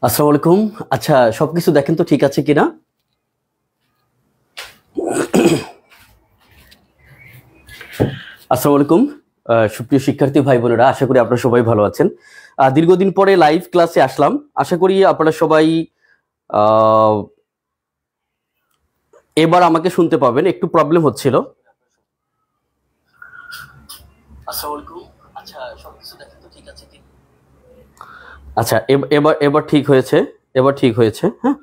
আসসালামু আলাইকুম। আচ্ছা, সবকিছু দেখেন তো ঠিক আছে কিনা। আসসালামু আলাইকুম সুপ্রিয় শিক্ষার্থী ভাই বোনেরা, আশা করি আপনারা সবাই ভালো আছেন। দীর্ঘদিন পরে লাইভ ক্লাসে আসলাম, আশা করি আপনারা সবাই এবার আমাকে শুনতে পাবেন। একটু প্রবলেম হচ্ছিল। আসসালামু আলাইকুম। আচ্ছা, সবকিছু দেখেন তো ঠিক আছে কিনা। আচ্ছা, এবার এবার ঠিক হয়েছে, এবার ঠিক হয়েছে। হ্যাঁ,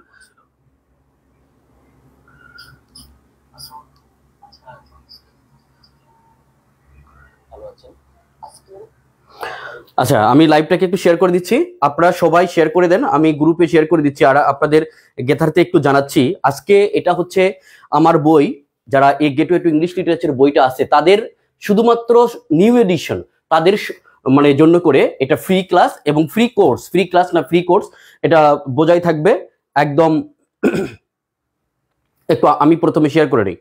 আচ্ছা, আমি লাইভটাকে একটু শেয়ার করে দিচ্ছি, আপনারা সবাই শেয়ার করে দেন। আমি গ্রুপে শেয়ার করে দিচ্ছি আর আপনাদের গেথার্থে একটু জানাচ্ছি। আজকে এটা হচ্ছে আমার বই, যারা এই গেটওয়ে টু ইংলিশ লিটারেচার বইটা আছে তাদের শুধুমাত্র নিউ এডিশন, তাদের মানে জন্য করে এটা ফ্রি ক্লাস এবং ফ্রি কোর্স। ফ্রি ক্লাস না ফ্রি কোর্স, এটা বোঝাই থাকবে একদম। একটু আমি প্রথমে শেয়ার করে নিই।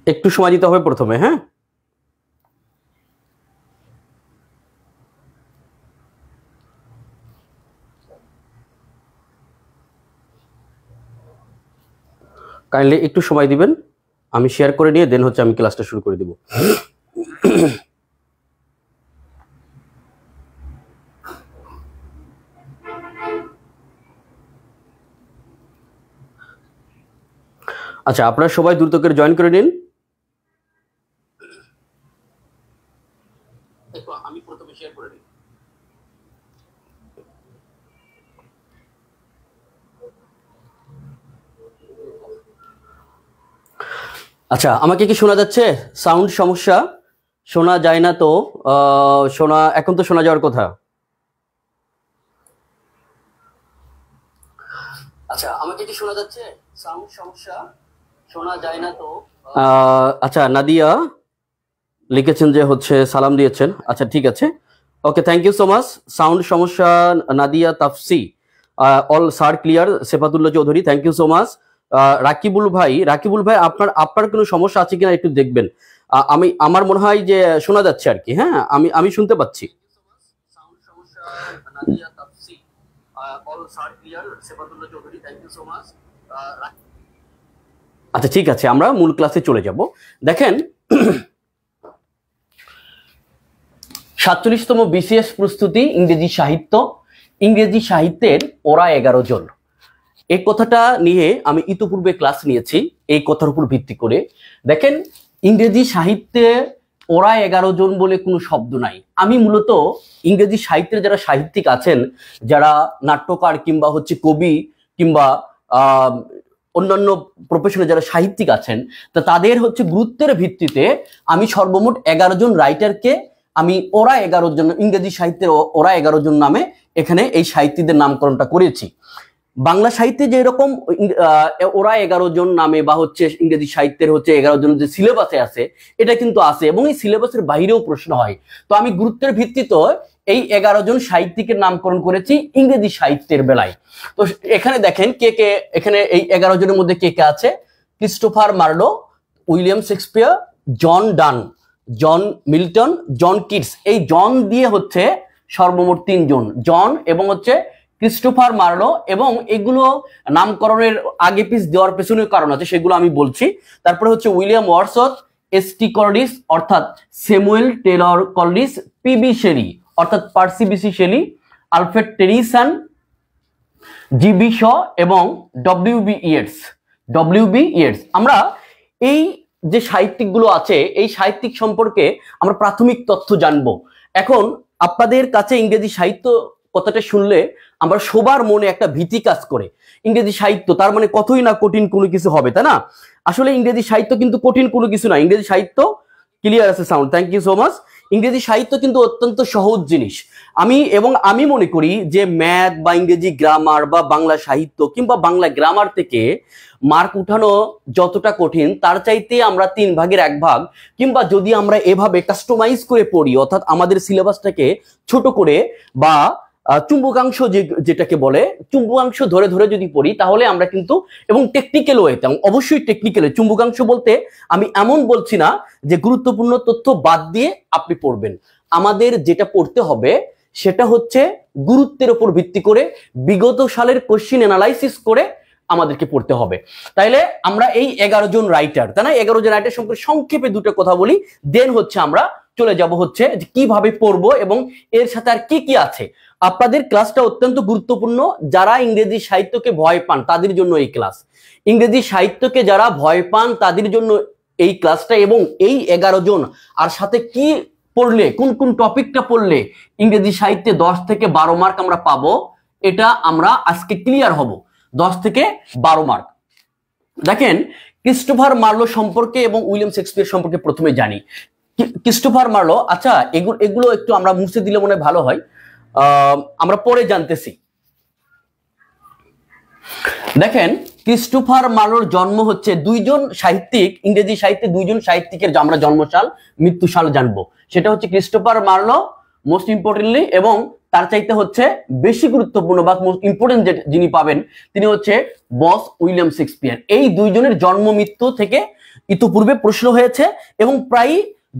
একটু সময় দিতে হবে প্রথমে। হ্যাঁ, কাইন্ডলি একটু সময় দিবেন, আমি শেয়ার করে নিয়ে দেন হচ্ছে আমি ক্লাসটা শুরু করে দিব। আচ্ছা, আপনারা সবাই দ্রুত করে জয়েন করে নিন। আমি প্রথমে শেয়ার করে নিই। আচ্ছা, আমাকে কি শোনা যাচ্ছে? সাউন্ড সমস্যা, শোনা যায় না তো? শোনা এখন তো শোনা যাওয়ার কথা। আচ্ছা, আমাকে কি শোনা যাচ্ছে? সাউন্ড সমস্যা, শোনা যায় না তো? আচ্ছা, নাদিয়া লিখেছেন যে হচ্ছে সালাম দিয়েছেন। আচ্ছা, ঠিক আছে, okay, thank you so much. Sound সমস্যা Nadia Tafsi, all sir clear. Sefatullah Chowdhury, thank you so much. Rakibul ভাই, রাকিবুল ভাই আপনার আপনার কোনো সমস্যা আছে কিনা একটু দেখবেন। আমি আমার মনে হয় যে শোনা যাচ্ছে আর কি। হ্যাঁ, আমি আমি শুনতে পাচ্ছি। আচ্ছা, ঠিক আছে, আমরা মূল ক্লাসে চলে যাব। দেখেন, 47তম বিসিএস প্রস্তুতি ইংরেজি সাহিত্য, ইংরেজি সাহিত্যের ওরা 11 জন। এই কথাটা নিয়ে আমি ইতিপূর্বে ক্লাস নিয়েছি। এই কথার উপর ভিত্তি করে দেখেন, ইংরেজি সাহিত্যে ওরা 11 জন বলে কোনো শব্দ নাই। আমি মূলত ইংরেজি সাহিত্যের যারা সাহিত্যিক আছেন, যারা নাট্যকার কিংবা হচ্ছে কবি কিংবা অন্যান্য প্রফেশনে যারা সাহিত্যিক আছেন, তা তাদের হচ্ছে গুরুত্বের ভিত্তিতে আমি সর্বমোট 11 জন রাইটারকে আমি ওরা 11 জন, ইংরেজি সাহিত্যের ওরা 11 জন নামে এখানে এই সাহিত্যিকদের নামকরণটা করেছি। বাংলা সাহিত্যে যে এরকম ওরা 11 জন নামে বা হচ্ছে ইংরেজি সাহিত্যের হচ্ছে 11 জন যে সিলেবাসে আছে, এটা কিন্তু আছে এবং এই সিলেবাসের বাইরেও প্রশ্ন হয়। তো আমি গুরুত্বের ভিত্তিতে এই 11 জন সাহিত্যিকের নামকরণ করেছি ইংরেজি সাহিত্যের বেলায়। তো এখানে দেখেন কে কে এখানে এই 11 জনের মধ্যে কে কে আছে। Christopher Marlowe, William Shakespeare, John Donne, John Milton, John Keats. এই জন দিয়ে হচ্ছে সর্বমোট 3 জন, জন এবং হচ্ছে ক্রিস্টোফার মার্লো, এবং এগুলো নামকরণের আগে পিস দেওয়ার পেছনে কারণ আছে, সেগুলো আমি বলছি। তারপরে হচ্ছে উইলিয়াম ওয়ার্ডসওয়ার্থ, এস.টি. কলিন্স অর্থাৎ Samuel Taylor Collins, P B. Shelley অর্থাৎ Percy Bysshe Shelley, Alfred Tennyson, G B. Shaw এবং ডব্লিউ.বি. ইয়েটস। আমরা এই যে সাহিত্যিকগুলো আছে, এই সাহিত্যিক সম্পর্কে আমরা প্রাথমিক তথ্য জানবো। এখন আপনাদের কাছে ইংরেজি সাহিত্য কথাটা শুনলে আমরা সবার মনে একটা ভীতি কাজ করে। ইংরেজি সাহিত্য তার মানে কতই না কঠিন কোনো কিছু হবে, তাই না? আসলে ইংরেজি সাহিত্য কিন্তু কঠিন কোনো কিছু না। ইংরেজি সাহিত্য, ক্লিয়ার আছে sound, thank you so much. ইংরেজি সাহিত্য কিন্তু অত্যন্ত সহজ জিনিস। আমি মনে করি যে ম্যাথ বা ইংরেজি গ্রামার বা বাংলা সাহিত্য কিংবা বাংলা গ্রামার থেকে মার্ক উঠানো যতটা কঠিন তার চাইতে আমরা 3/1 ভাগ কিংবা যদি আমরা এভাবে কাস্টমাইজ করে পড়ি, অর্থাৎ আমাদের সিলেবাসটাকে ছোট করে বা চুম্বকাংশ যেটাকে বলে চুম্বকাংশ ধরে ধরে যদি পড়ি তাহলে আমরা কিন্তু, এবং টেকনিক্যাল ওয়েতে, অবশ্যই টেকনিক্যালে। চুম্বকাংশ বলতে আমি এমন বলছি না যে গুরুত্বপূর্ণ তথ্য বাদ দিয়ে আপনি পড়বেন। আমাদের যেটা পড়তে হবে সেটা হচ্ছে গুরুত্বের উপর ভিত্তি করে বিগত সালের কোশ্চিন অ্যানালাইসিস করে আমাদেরকে পড়তে হবে। তাইলে আমরা এই 11 জন রাইটার, তাই না, 11 জন রাইটার সম্পর্কে সংক্ষেপে দুটো কথা বলি, দেন হচ্ছে আমরা চলে যাব হচ্ছে যে কিভাবে পড়বো এবং এর সাথে আর কি কি আছে। আপনাদের ক্লাসটা অত্যন্ত গুরুত্বপূর্ণ। যারা ইংরেজি সাহিত্যকে ভয় পান তাদের জন্য এই ক্লাস, ইংরেজি সাহিত্যকে যারা ভয় পান তাদের জন্য এই ক্লাসটা। এবং এই 11 জন আর সাথে কি পড়লে, কোন কোন টপিকটা পড়লে ইংরেজি সাহিত্যে 10 থেকে 12 মার্ক আমরা পাবো, এটা আমরা আজকে ক্লিয়ার হব। 10 থেকে 12 মার্ক। দেখেন, ক্রিস্টোফার মার্লো সম্পর্কে এবং উইলিয়াম শেক্সপিয়ার সম্পর্কে প্রথমে জানি। ক্রিস্টোফার মার্লো, আচ্ছা এগুলো একটু আমরা মুছে দিলে মনে ভালো হয়, আমরা পরে জানতেছি। দেখেন, ক্রিস্টোফার মার্লোর জন্ম হচ্ছে, দুইজন সাহিত্যিক, ইংরেজি সাহিত্যে দুইজন সাহিত্যিকের আমরা জন্মসাল মৃত্যুসাল জানবো। সেটা হচ্ছে ক্রিস্টোফার মার্লো মোস্ট ইম্পর্টেন্টলি, এবং তার চাইতে হচ্ছে বেশি গুরুত্বপূর্ণ বা মোস্ট ইম্পর্টেন্ট যিনি পাবেন তিনি হচ্ছে বস উইলিয়াম শেক্সপিয়ার। এই দুইজনের জন্ম মৃত্যু থেকে ইতিপূর্বে প্রশ্ন হয়েছে এবং প্রায়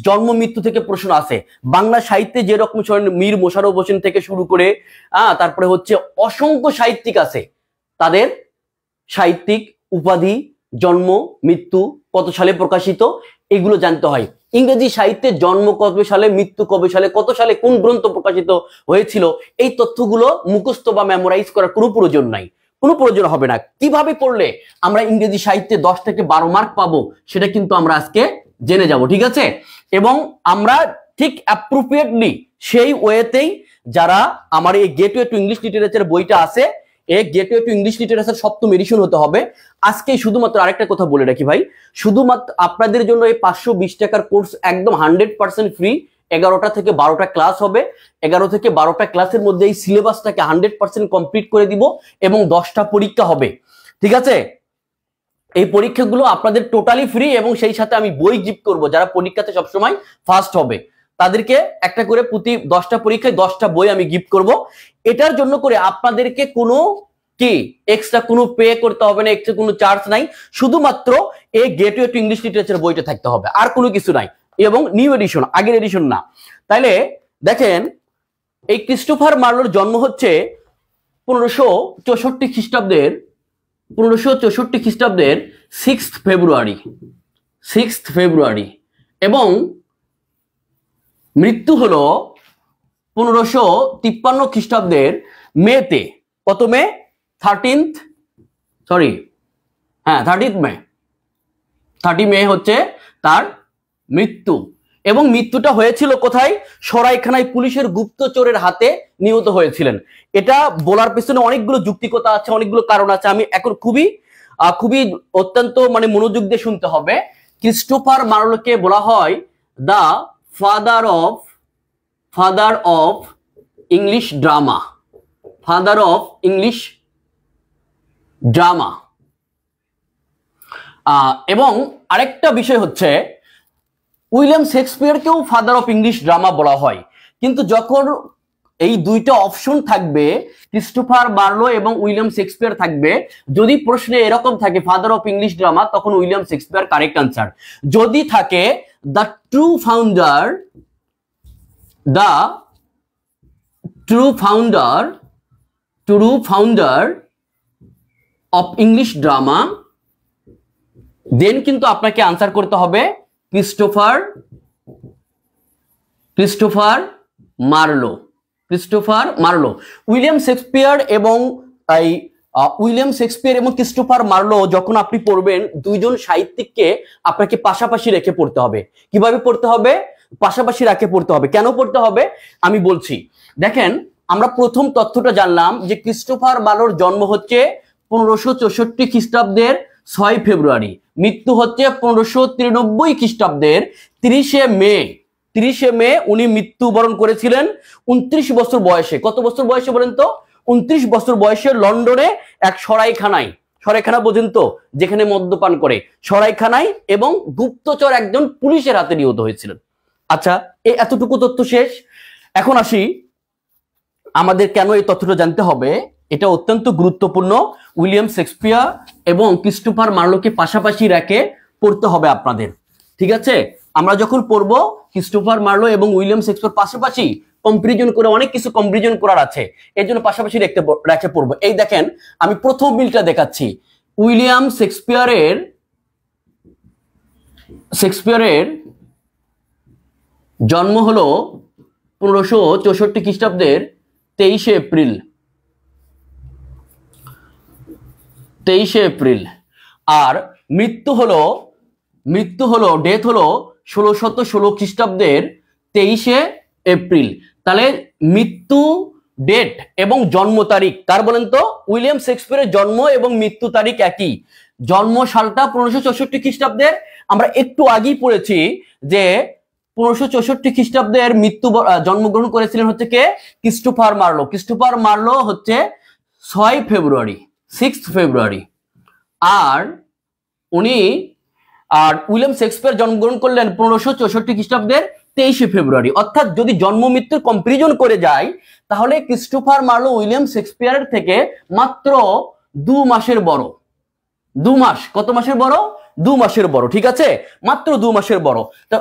জন্ম মৃত্যু থেকে প্রশ্ন আছে। বাংলা সাহিত্যে যেরকম মীর মোশাররফ হোসেন থেকে শুরু করে তারপরে হচ্ছে অসংখ্য সাহিত্যিক আছে, তাদের সাহিত্যিক উপাধি, জন্ম, মৃত্যু, কত সালে প্রকাশিত, এগুলো জানতে হয়। ইংরেজি সাহিত্যে জন্ম কবে সালে, মৃত্যু কবে সালে, কত সালে কোন গ্রন্থ প্রকাশিত হয়েছিল, এই তথ্যগুলো মুখস্থ বা মেমোরাইজ করার কোনো প্রয়োজন নাই, কোনো প্রয়োজন হবে না। কিভাবে পড়লে আমরা ইংরেজি সাহিত্যে 10 থেকে 12 মার্ক পাবো সেটা কিন্তু আমরা আজকে জেনে যাব, ঠিক আছে? এবং আমরা ঠিক অ্যাপ্রোপ্রিয়েটলি সেই ওয়েতেই, যারা আমার এই গেটওয়ে টু ইংলিশ লিটারেচার বইটা আছে, এই গেটওয়ে টু ইংলিশ লিটারেচার 7ম এডিশন হতে হবে আজকে। শুধুমাত্র আরেকটা কথা বলে রাখি ভাই, শুধুমাত্র আপনাদের জন্য এই 520 টাকার কোর্স একদম 100% ফ্রি। 11টা থেকে 12টা ক্লাস হবে। 11 থেকে 12টা ক্লাসের মধ্যে এই সিলেবাসটাকে 100% কমপ্লিট করে দিব এবং 10টা পরীক্ষা হবে, ঠিক আছে? এই পরীক্ষাগুলো আপনাদের টোটালি ফ্রি এবং সেই সাথে আমি বই গিফট করব। যারা পরীক্ষাতে সবসময় ফার্স্ট হবে তাদেরকে একটা করে প্রতি 10টা পরীক্ষায় 10টা বই আমি গিফট করব। এটার জন্য করে আপনাদেরকে কোনো এক্সট্রা কোনো পে করতে হবে না, এক্সট্রা কোনো চার্জ নাই। শুধুমাত্র এই গেটওয়ে টু ইংলিশ লিটারেচার বইটা থাকতে হবে, আর কোনো কিছু নাই, এবং নিউ এডিশন, আগের এডিশন না। তাইলে দেখেন, এই ক্রিস্টোফার মার্লোর জন্ম হচ্ছে 1564 খ্রিস্টাব্দের 6 ফেব্রুয়ারি এবং মৃত্যু হলো 1553 খ্রিস্টাব্দের মেতে। কত মে? 30 মে হচ্ছে তার মৃত্যু। এবং মৃত্যুটা হয়েছিল কোথায়? সরাইখানায় পুলিশের গুপ্তচরের হাতে নিহত হয়েছিলেন। এটা বলার পেছনে অনেকগুলো যুক্তিকতা আছে, অনেকগুলো কারণ আছে। আমি এখন খুবই অত্যন্ত মনোযোগ দিয়ে শুনতে হবে। ক্রিস্টোফার মার্লোকে বলা হয় the father of English drama, এবং আরেকটা বিষয় হচ্ছে উইলিয়াম শেক্সপিয়ারকেও ফাদার অফ ইংলিশ ড্রামা বলা হয়। কিন্তু যখন এই দুইটা অপশন থাকবে, ক্রিস্টোফার মার্লো এবং উইলিয়াম শেক্সপিয়ার থাকবে, যদি প্রশ্নে এরকম থাকে ফাদার অফ ইংলিশ ড্রামা, তখন উইলিয়াম শেক্সপিয়ার কারেক্ট আনসার। যদি থাকে the true founder of English drama, then কিন্তু আপনাকে আনসার করতে হবে ক্রিস্টোফার মার্লো। উইলিয়াম শেক্সপিয়ার এবং ক্রিস্টোফার মার্লো যখন আপনি পড়বেন, দুইজন সাহিত্যিককে আপনাকে পাশাপাশি রেখে পড়তে হবে। কিভাবে পড়তে হবে? পাশাপাশি রেখে পড়তে হবে। কেন পড়তে হবে আমি বলছি। দেখেন, আমরা প্রথম তথ্যটা জানলাম যে ক্রিস্টোফার মার্লোর জন্ম হচ্ছে 1564 খ্রিস্টাব্দের 6 ফেব্রুয়ারি, মৃত্যু হচ্ছে 1593 খ্রিস্টাব্দের 30 মে। 30 মে উনি মৃত্যুবরণ করেছিলেন 29 বছর বয়সে। কত বছর বয়সে বলেন তো? 29 বছর বয়সে লন্ডনে এক সরাইখানায়, সরাইখানা বোঝেন তো, যেখানে মদ্যপান করে, সরাইখানায় এবং গুপ্তচর একজন পুলিশের হাতে নিহত হয়েছিলেন। আচ্ছা, এই এতটুকু তথ্য শেষ। এখন আসি আমাদের কেন এই তথ্যটা জানতে হবে। এটা অত্যন্ত গুরুত্বপূর্ণ। উইলিয়াম শেক্সপিয়ার এবং ক্রিস্টোফার মার্লোকে পাশাপাশি রেখে পড়তে হবে আপনাদের, ঠিক আছে? আমরা যখন পড়বো ক্রিস্টোফার মার্লো এবং উইলিয়াম শেক্সপিয়ার পাশাপাশি কম্পারিজন করে, অনেক কিছু কম্পারিজন করার আছে, এর জন্য পাশাপাশি রেখে পড়বো। এই দেখেন, আমি প্রথম মিলটা দেখাচ্ছি। উইলিয়াম শেক্সপিয়ারের জন্ম হলো 1564 খ্রিস্টাব্দের 23 এপ্রিল। 23 এপ্রিল। আর মৃত্যু হলো ডেথ হলো 1616 খ্রিস্টাব্দের 23 এপ্রিল। তাহলে মৃত্যু ডেট এবং জন্ম তারিখ কার বলেন তো? উইলিয়াম শেক্সপিয়ারের জন্ম এবং মৃত্যু তারিখ একই। জন্ম সালটা 1564 খ্রিস্টাব্দের। আমরা একটু আগেই পড়েছি যে 1564 খ্রিস্টাব্দের জন্মগ্রহণ করেছিলেন হচ্ছে কে? Christopher Marlowe. ক্রিস্টোফার মার্লো হচ্ছে 6 ফেব্রুয়ারি। আর উইলিয়াম শেক্সপিয়ার জন্মগ্রহণ করলেন 1564 খ্রিস্টাব্দের 23 ফেব্রুয়ারি। অর্থাৎ যদি জন্ম মৃত্যুর কম্পারিজন করে যায়, তাহলে ক্রিস্টোফার মার্লো উইলিয়াম শেক্সপিয়ারের থেকে মাত্র 2 মাসের বড়। 2 মাস। কত মাসের বড়? 2 মাসের বড়, ঠিক আছে? মাত্র 2 মাসের বড়। তো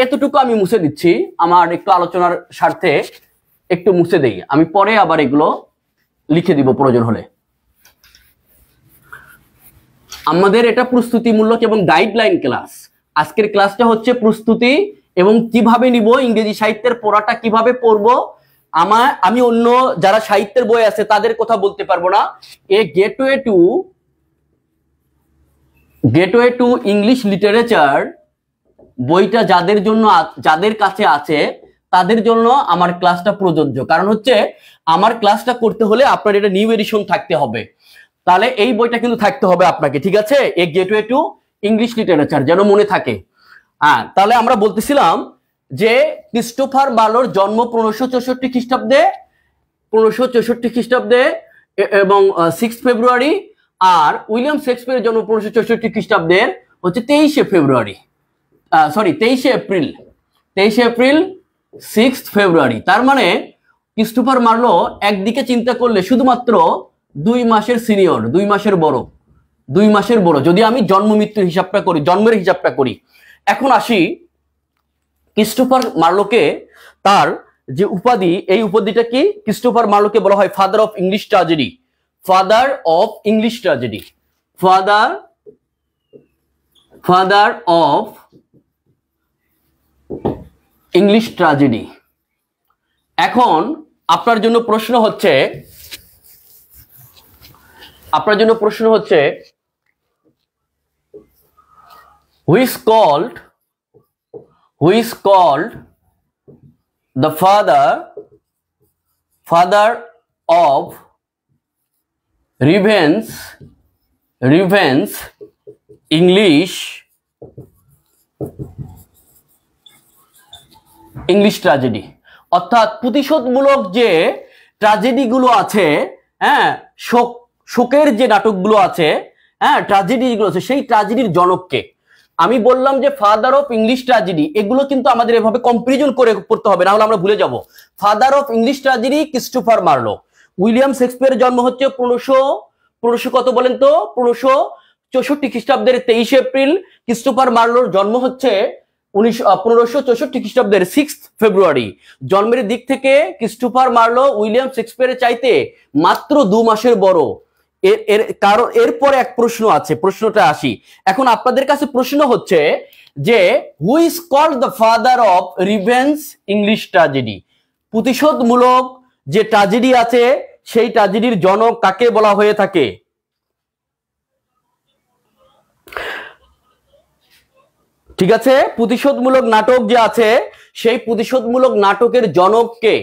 এতটুকু আমি মুছে দিচ্ছি, আমার একটু আলোচনার স্বার্থে একটু মুছে দেই, আমি পরে আবার এগুলো লিখে দিব প্রয়োজন হলে। আমাদের এটা প্রস্তুতিমূলক এবং গাইডলাইন ক্লাস। আজকের ক্লাসটা হচ্ছে প্রস্তুতি এবং কিভাবে নিব, ইংরেজি সাহিত্যের পড়াটা কিভাবে পড়বো। আমি অন্য যারা সাহিত্যের বই আছে তাদের কথা বলতে পারবো না। এ গেটওয়ে টু ইংলিশ লিটারেচার বইটা যাদের কাছে আছে তাদের জন্য আমার ক্লাসটা প্রযোজ্য। কারণ হচ্ছে আমার ক্লাসটা করতে হলে আপনার এটা নিউ এডিশন থাকতে হবে, তাহলে এই বইটা কিন্তু থাকতে হবে আপনাকে, ঠিক আছে? এ গেটওয়ে টু ইংলিশ লিটারেচার যেন মনে থাকে। তাহলে আমরা বলতেছিলাম যে ক্রিস্টোফার মার্লোর জন্ম 1564 খ্রিস্টাব্দে এবং 6 ফেব্রুয়ারি। আর উইলিয়াম শেক্সপিয়ারের জন্ম 1564 খ্রিস্টাব্দের হচ্ছে 23 এপ্রিল। 6 ফেব্রুয়ারি। তার মানে ক্রিস্টোফার মার্লো একদিকে চিন্তা করলে শুধুমাত্র 2 মাসের সিনিয়র, 2 মাসের বড় যদি আমি জন্ম মৃত্যুর হিসাবটা করি, জন্মের হিসাবটা করি। এখন আসি ক্রিস্টোফার মার্লোকে, তার যে উপাধি, এই উপাধিটা কি? ক্রিস্টোফার মার্লোকে বলা হয় father of English tragedy. Father of English tragedy. এখন আপনার জন্য প্রশ্ন হচ্ছে who is called the father of revenge English tragedy. অর্থাৎ প্রতিশোধমূলক যে ট্র্যাজেডি গুলো আছে, শোকের যে নাটকগুলো আছে, ট্র্যাজেডি গুলো আছে, সেই ট্র্যাজেডির জনককে আমি বললাম যে ফাদার অফ ইংলিশ ট্র্যাজেডি। এগুলো কিন্তু আমাদের এভাবে কম্পারিজন করে পড়তে হবে, না হলে আমরা ভুলে যাব। Father of English tragedy Christopher Marlowe. William শেক্সপিয়ারের জন্ম হচ্ছে 1500 কত বলেন তো? 1564 খ্রিস্টাব্দের 23 এপ্রিল। ক্রিস্টোফার মার্লোর জন্ম হচ্ছে 1564 খ্রিস্টাব্দের 6 ফেব্রুয়ারি। জন্মের দিক থেকে ক্রিস্টোফার মার্লো উইলিয়াম শেক্সপিয়ারের চাইতে মাত্র 2 মাসের বড়। কারণ এরপরে এক প্রশ্ন আছে, প্রশ্নটা আসি। এখন আপনাদের কাছে প্রশ্ন হচ্ছে যে who is called the father of revenge English tragedy? প্রতিশোধমূলক যে ট্র্যাজেডি আছে সেই ট্র্যাজেডির জনক কাকে বলা হয়ে থাকে? ঠিক আছে, প্রতিশোধমূলক নাটক যে আছে সেই প্রতিশোধমূলক নাটকের জনককে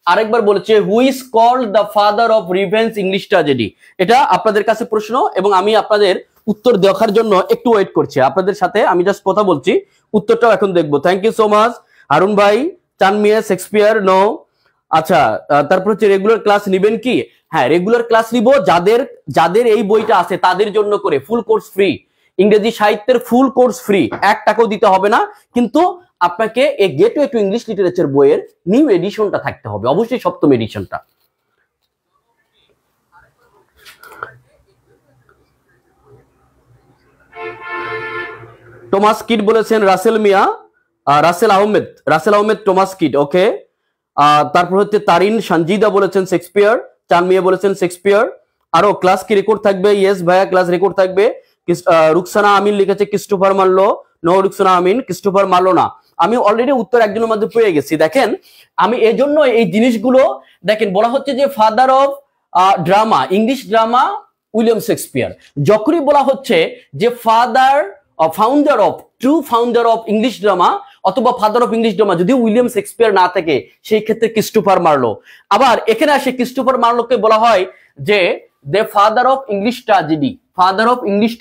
আরেকবার বলেছে who is called the father of revenge English tragedy. এটা আপনাদের কাছে প্রশ্ন এবং আমি আপনাদের উত্তর দেখার জন্য একটু ওয়েট করছি। আপনাদের সাথে আমি জাস্ট কথা বলছি, উত্তরটাও এখন দেখবো। Thank you so much. Harun ভাই, চান মিয়া, শেক্সপিয়ার নো। আচ্ছা, তারপর হচ্ছে রেগুলার ক্লাস নিবেন কি? হ্যাঁ, রেগুলার ক্লাস নিব যাদের যাদের এই বইটা আছে তাদের জন্য করে, ফুল কোর্স ফ্রি, ইংরেজি সাহিত্যের ফুল কোর্স ফ্রি, 1 টাকাও দিতে হবে না। কিন্তু আপনাকে এই গেটওয়ে টু ইংলিশ লিটারেচার বইয়ের নিউ এডিশনটা থাকতে হবে, অবশ্যই 7ম এডিশনটা। টমাস কিড বলেছেন রাসেল মিয়া, রাসেল আহমেদ টমাস কিড, ওকে। তারপর হচ্ছে তারিন সঞ্জিদা বলেছেন শেক্সপিয়ার, চান মিয়া বলেছেন শেক্সপিয়ার। আরো ক্লাস কি রেকর্ড থাকবে? ইয়েস ভাইয়া, ক্লাস রেকর্ড থাকবে। রুকসানা আমিন লিখেছে ক্রিস্টোফার মার্লো, নো রুকসানা আমিন, ক্রিস্টোফার মার্লো না। আমি অলরেডি উত্তর একজনের মধ্যে পেয়ে গেছি। দেখেন, আমি এজন্য এই জিনিসগুলো দেখেন, বলা হচ্ছে যে father of drama, English drama William Shakespeare. যখনই বলা হচ্ছে যে true founder of English drama অথবা ফাদার অফ ইংলিশ ড্রামা যদি উইলিয়াম শেক্সপিয়ার না থাকে, সেই ক্ষেত্রে ক্রিস্টোফার মার্লো। আবার এখানে আসে ক্রিস্টোফার মার্লোকে বলা হয় যে the father of English tragedy, father of English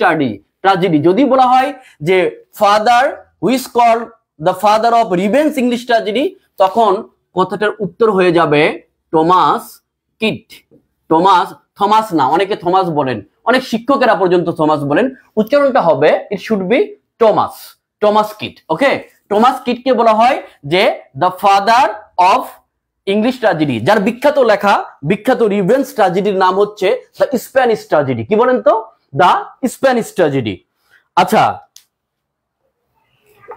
tragedy. যদি বলা হয় যে father who's called the father of revenge English tragedy, তখন কথাটার উত্তর হয়ে যাবে টমাস কিড। থমাস না, অনেকে থমাস বলেন, অনেক শিক্ষকেরা পর্যন্ত থমাস বলেন, উচ্চারণটা হবে it should be Thomas Kyd, okay. Thomas কিডকে বলা হয় যে the father of English tragedy, যার বিখ্যাত লেখা, বিখ্যাত রিভেঞ্জ ট্র্যাজেডির নাম হচ্ছে দ্য স্প্যানিশ ট্র্যাজেডি। কি বলেন তো? The Spanish tragedy. আচ্ছা,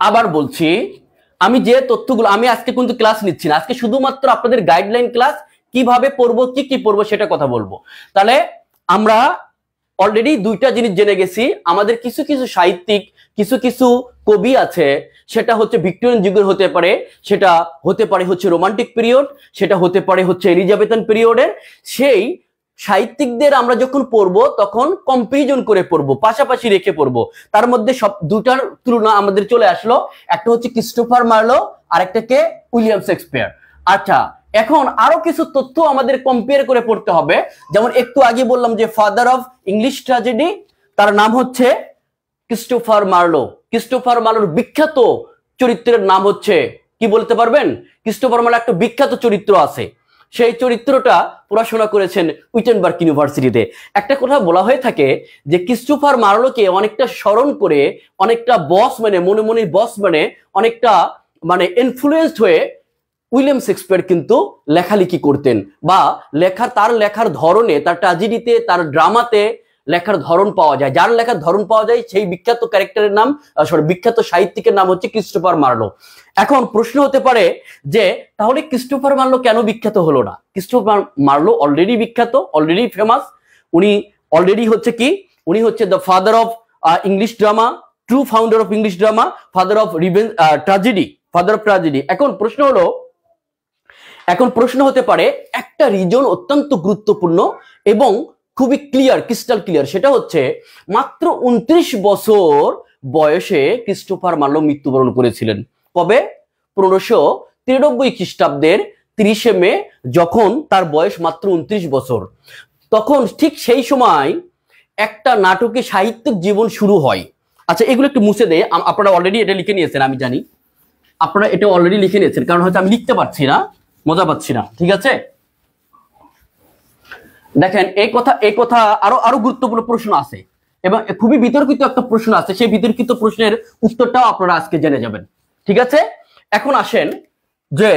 আবার বলছি, আমি যে তথ্যগুলো, আমি আজকে কিন্তু ক্লাস নিচ্ছি না, আজকে শুধুমাত্র আপনাদের গাইডলাইন ক্লাস, কিভাবে পড়বো, কি পড়বো সেটা কথা বলবো। তাহলে আমরা অলরেডি 2টা জিনিস জেনে গেছি। আমাদের কিছু কিছু সাহিত্যিক, কিছু কবি আছে, সেটা হচ্ছে ভিক্টোরিয়ান যুগের হতে পারে, সেটা হতে পারে হচ্ছে রোমান্টিক পিরিয়ড, সেটা হতে পারে হচ্ছে এলিজাবেথান পিরিয়ডের। সেই সাহিত্যিকদের আমরা যখন পড়বো তখন কম্পারিজন করে পড়বো, পাশাপাশি রেখে পড়বো। তার মধ্যে সব 2টার তুলনা আমাদের চলে আসলো, একটা হচ্ছে ক্রিস্টোফার মার্লো, আর একটা কে উইলিয়াম শেক্সপিয়ার। আচ্ছা, এখন আরো কিছু তথ্য আমাদের কম্পেয়ার করে পড়তে হবে। যেমন একটু আগে বললাম যে ফাদার অফ ইংলিশ ট্র্যাজেডি, তার নাম হচ্ছে ক্রিস্টোফার মার্লো। ক্রিস্টোফার মার্লোর বিখ্যাত চরিত্রের নাম হচ্ছে কি বলতে পারবেন? ক্রিস্টোফার মার্লো একটা বিখ্যাত চরিত্র আছে, সেই চরিত্রটা পড়াশোনা করেছেন উইটেনবার্গ ইউনিভার্সিটিতে। একটা কথা বলা হয়ে থাকে যে ক্রিস্টোফার মার্লোকে অনেকটা স্মরণ করে, অনেকটা বস মানে মনে মনে বস মানে অনেকটা মানে ইনফ্লুয়েন্সড হয়ে উইলিয়াম শেক্সপিয়ার কিন্তু লেখালেখি করতেন, বা তার লেখার ধরনে, তার ট্র্যাজেডিতে, তার ড্রামাতে লেখার ধরন পাওয়া যায়। যার লেখার ধরন পাওয়া যায় সেই বিখ্যাত ক্যারেক্টারের নাম, বিখ্যাত সাহিত্যিকের নাম হচ্ছে ক্রিস্টোফার মার্লো। এখন প্রশ্ন হতে পারে যে তাহলে ক্রিস্টোফার মার্লো কেন বিখ্যাত হলো না? ক্রিস্টোফার মার্লো অলরেডি বিখ্যাত, অলরেডি ফেমাস। উনি অলরেডি হচ্ছে কি, উনি হচ্ছে the father of English drama, true founder of English drama, father of tragedy. এখন প্রশ্ন হতে পারে, একটা রিজন অত্যন্ত গুরুত্বপূর্ণ এবং খুবই ক্রিস্টাল ক্লিয়ার, সেটা হচ্ছে মাত্র 29 বছর বয়সে ক্রিস্টোফার মার্লো মৃত্যুবরণ করেছিলেন। কবে? 1593 খ্রিস্টাব্দের 30শে মে, যখন তার বয়স মাত্র 29 বছর। তখন ঠিক সেই সময় একটা নাটকে সাহিত্যিক জীবন শুরু হয়। আচ্ছা, এগুলো একটু মুছে দেয়, আপনারা অলরেডি এটা লিখে নিয়েছেন, আমি জানি আপনারা এটা অলরেডি লিখে নিয়েছেন, কারণ হয়তো আমি লিখতে পারছি না, মজা পাচ্ছি না, ঠিক আছে। দেখেন, এই কথা আরো গুরুত্বপূর্ণ প্রশ্ন আছে এবং খুবই বিতর্কিত একটা প্রশ্ন আছে, সেই বিতর্কিত প্রশ্নের উত্তরটাও আপনারা আজকে জেনে যাবেন, ঠিক আছে। এখন আসেন যে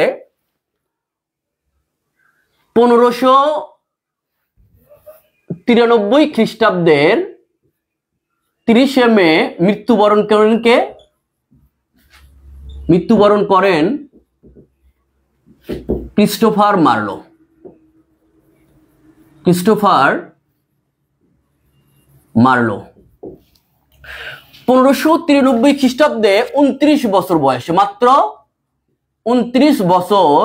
1593 খ্রিস্টাব্দের 30শে মে মৃত্যুবরণ করেন ক্রিস্টোফার মার্লো। 1593 খ্রিস্টাব্দে 29 বছর বয়সে, মাত্র 29 বছর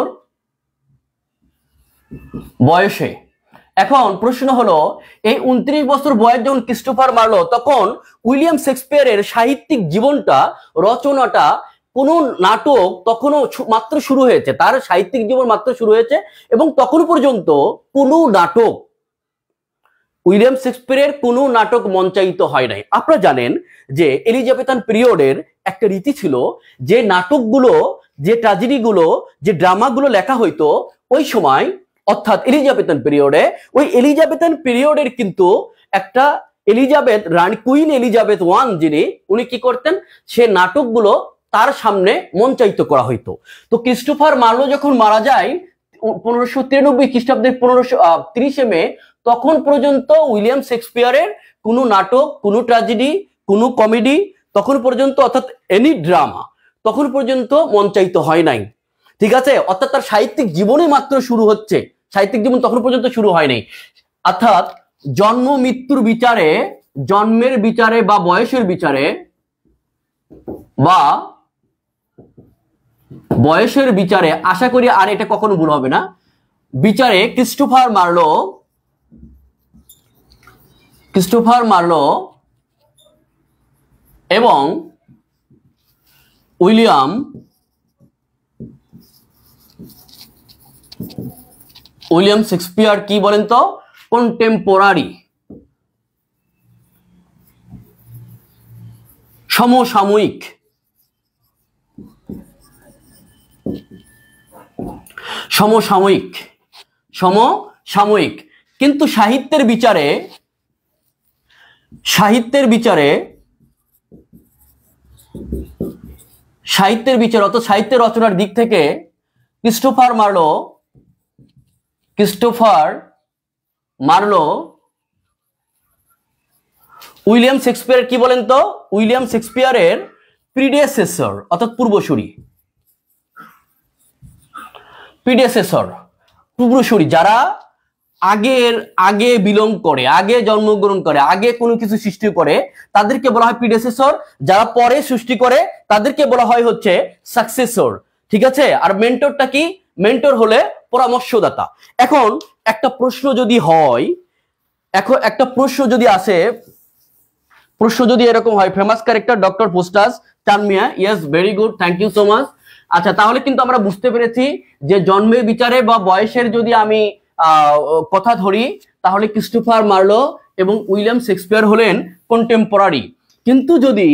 বয়সে। এখন প্রশ্ন হলো, এই 29 বছর বয়স যখন ক্রিস্টোফার মার্লো, তখন উইলিয়াম শেক্সপিয়ারের সাহিত্যিক জীবনটা, রচনাটা, কোন নাটক তখনও মাত্র শুরু হয়েছে, তার সাহিত্যিক জীবন মাত্র শুরু হয়েছে, এবং তখন পর্যন্ত কোনো নাটক, উইলিয়াম শেক্সপিয়ারের কোনো নাটক মঞ্চায়িত হয় নাই। আপনারা জানেন যে এলিজাবেথান পিরিয়ডের একটা রীতি ছিল যে নাটকগুলো যে ট্র্যাজেডিগুলো, যে ড্রামাগুলো লেখা হইতো ওই সময়, অর্থাৎ এলিজাবেথান পিরিয়ডে, ওই এলিজাবেথান পিরিয়ডের কিন্তু একটা এলিজাবেথ রানী, কুইন এলিজাবেথ ওয়ান যিনি, উনি কি করতেন, সে নাটকগুলো তার সামনে মঞ্চায়িত করা হইতো। তো ক্রিস্টোফার মার্লো যখন মারা যায় 1593 খ্রিস্টাব্দের 30 মে, তখন পর্যন্ত উইলিয়াম শেক্সপিয়ারের কোনো নাটক, কোনো ট্র্যাজেডি, কোনো কমেডি তখন পর্যন্ত, অর্থাৎ এনি ড্রামা তখন পর্যন্ত মঞ্চায়িত হয় নাই। ঠিক আছে, অর্থাৎ তার সাহিত্যিক জীবনে মাত্র শুরু হচ্ছে, সাহিত্যিক জীবন তখন পর্যন্ত শুরু হয় নাই। অর্থাৎ জন্ম মৃত্যুর বিচারে, জন্মের বিচারে বা বয়সের বিচারে বা বয়সের বিচারে, আশা করি আর এটা কখনো ভুল হবে না, বিচারে ক্রিস্টোফার মার্লো এবং উইলিয়াম শেক্সপিয়ার কি বলেন তো, কন্টেম্পোরারি, সমসাময়িক, কিন্তু সাহিত্যের বিচারে অর্থাৎ সাহিত্যের রচনার দিক থেকে ক্রিস্টোফার মার্লো উইলিয়াম শেক্সপিয়ার কি বলেন তো, উইলিয়াম শেক্সপিয়ারের প্রিডেসেসর, অর্থাৎ পূর্বসূরি, যারা আগে বিলং করে, আগে জন্মগ্রহণ করে, আগে কোনো কিছু সৃষ্টি করে, তাদেরকে বলা হয় প্রিডেসেসর। যারা পরে সৃষ্টি করে তাদেরকে বলা হয় হচ্ছে সাকসেসর। ঠিক আছে, আর মেন্টরটা কি, মেন্টর হলে পরামর্শদাতা। এখন একটা প্রশ্ন যদি হয়, প্রশ্ন যদি এরকম হয়, famous character doctor Faustus Chanmia, yes very good, thank you so much. আচ্ছা, তাহলে কিন্তু আমরা বুঝতে পেরেছি যে জন্মের বিচারে বা বয়সের যদি আমি কথা ধরি, তাহলে ক্রিস্টোফার মার্লো এবং উইলিয়াম শেক্সপিয়ার হলেন কন্টেম্পোরারি। কিন্তু যদি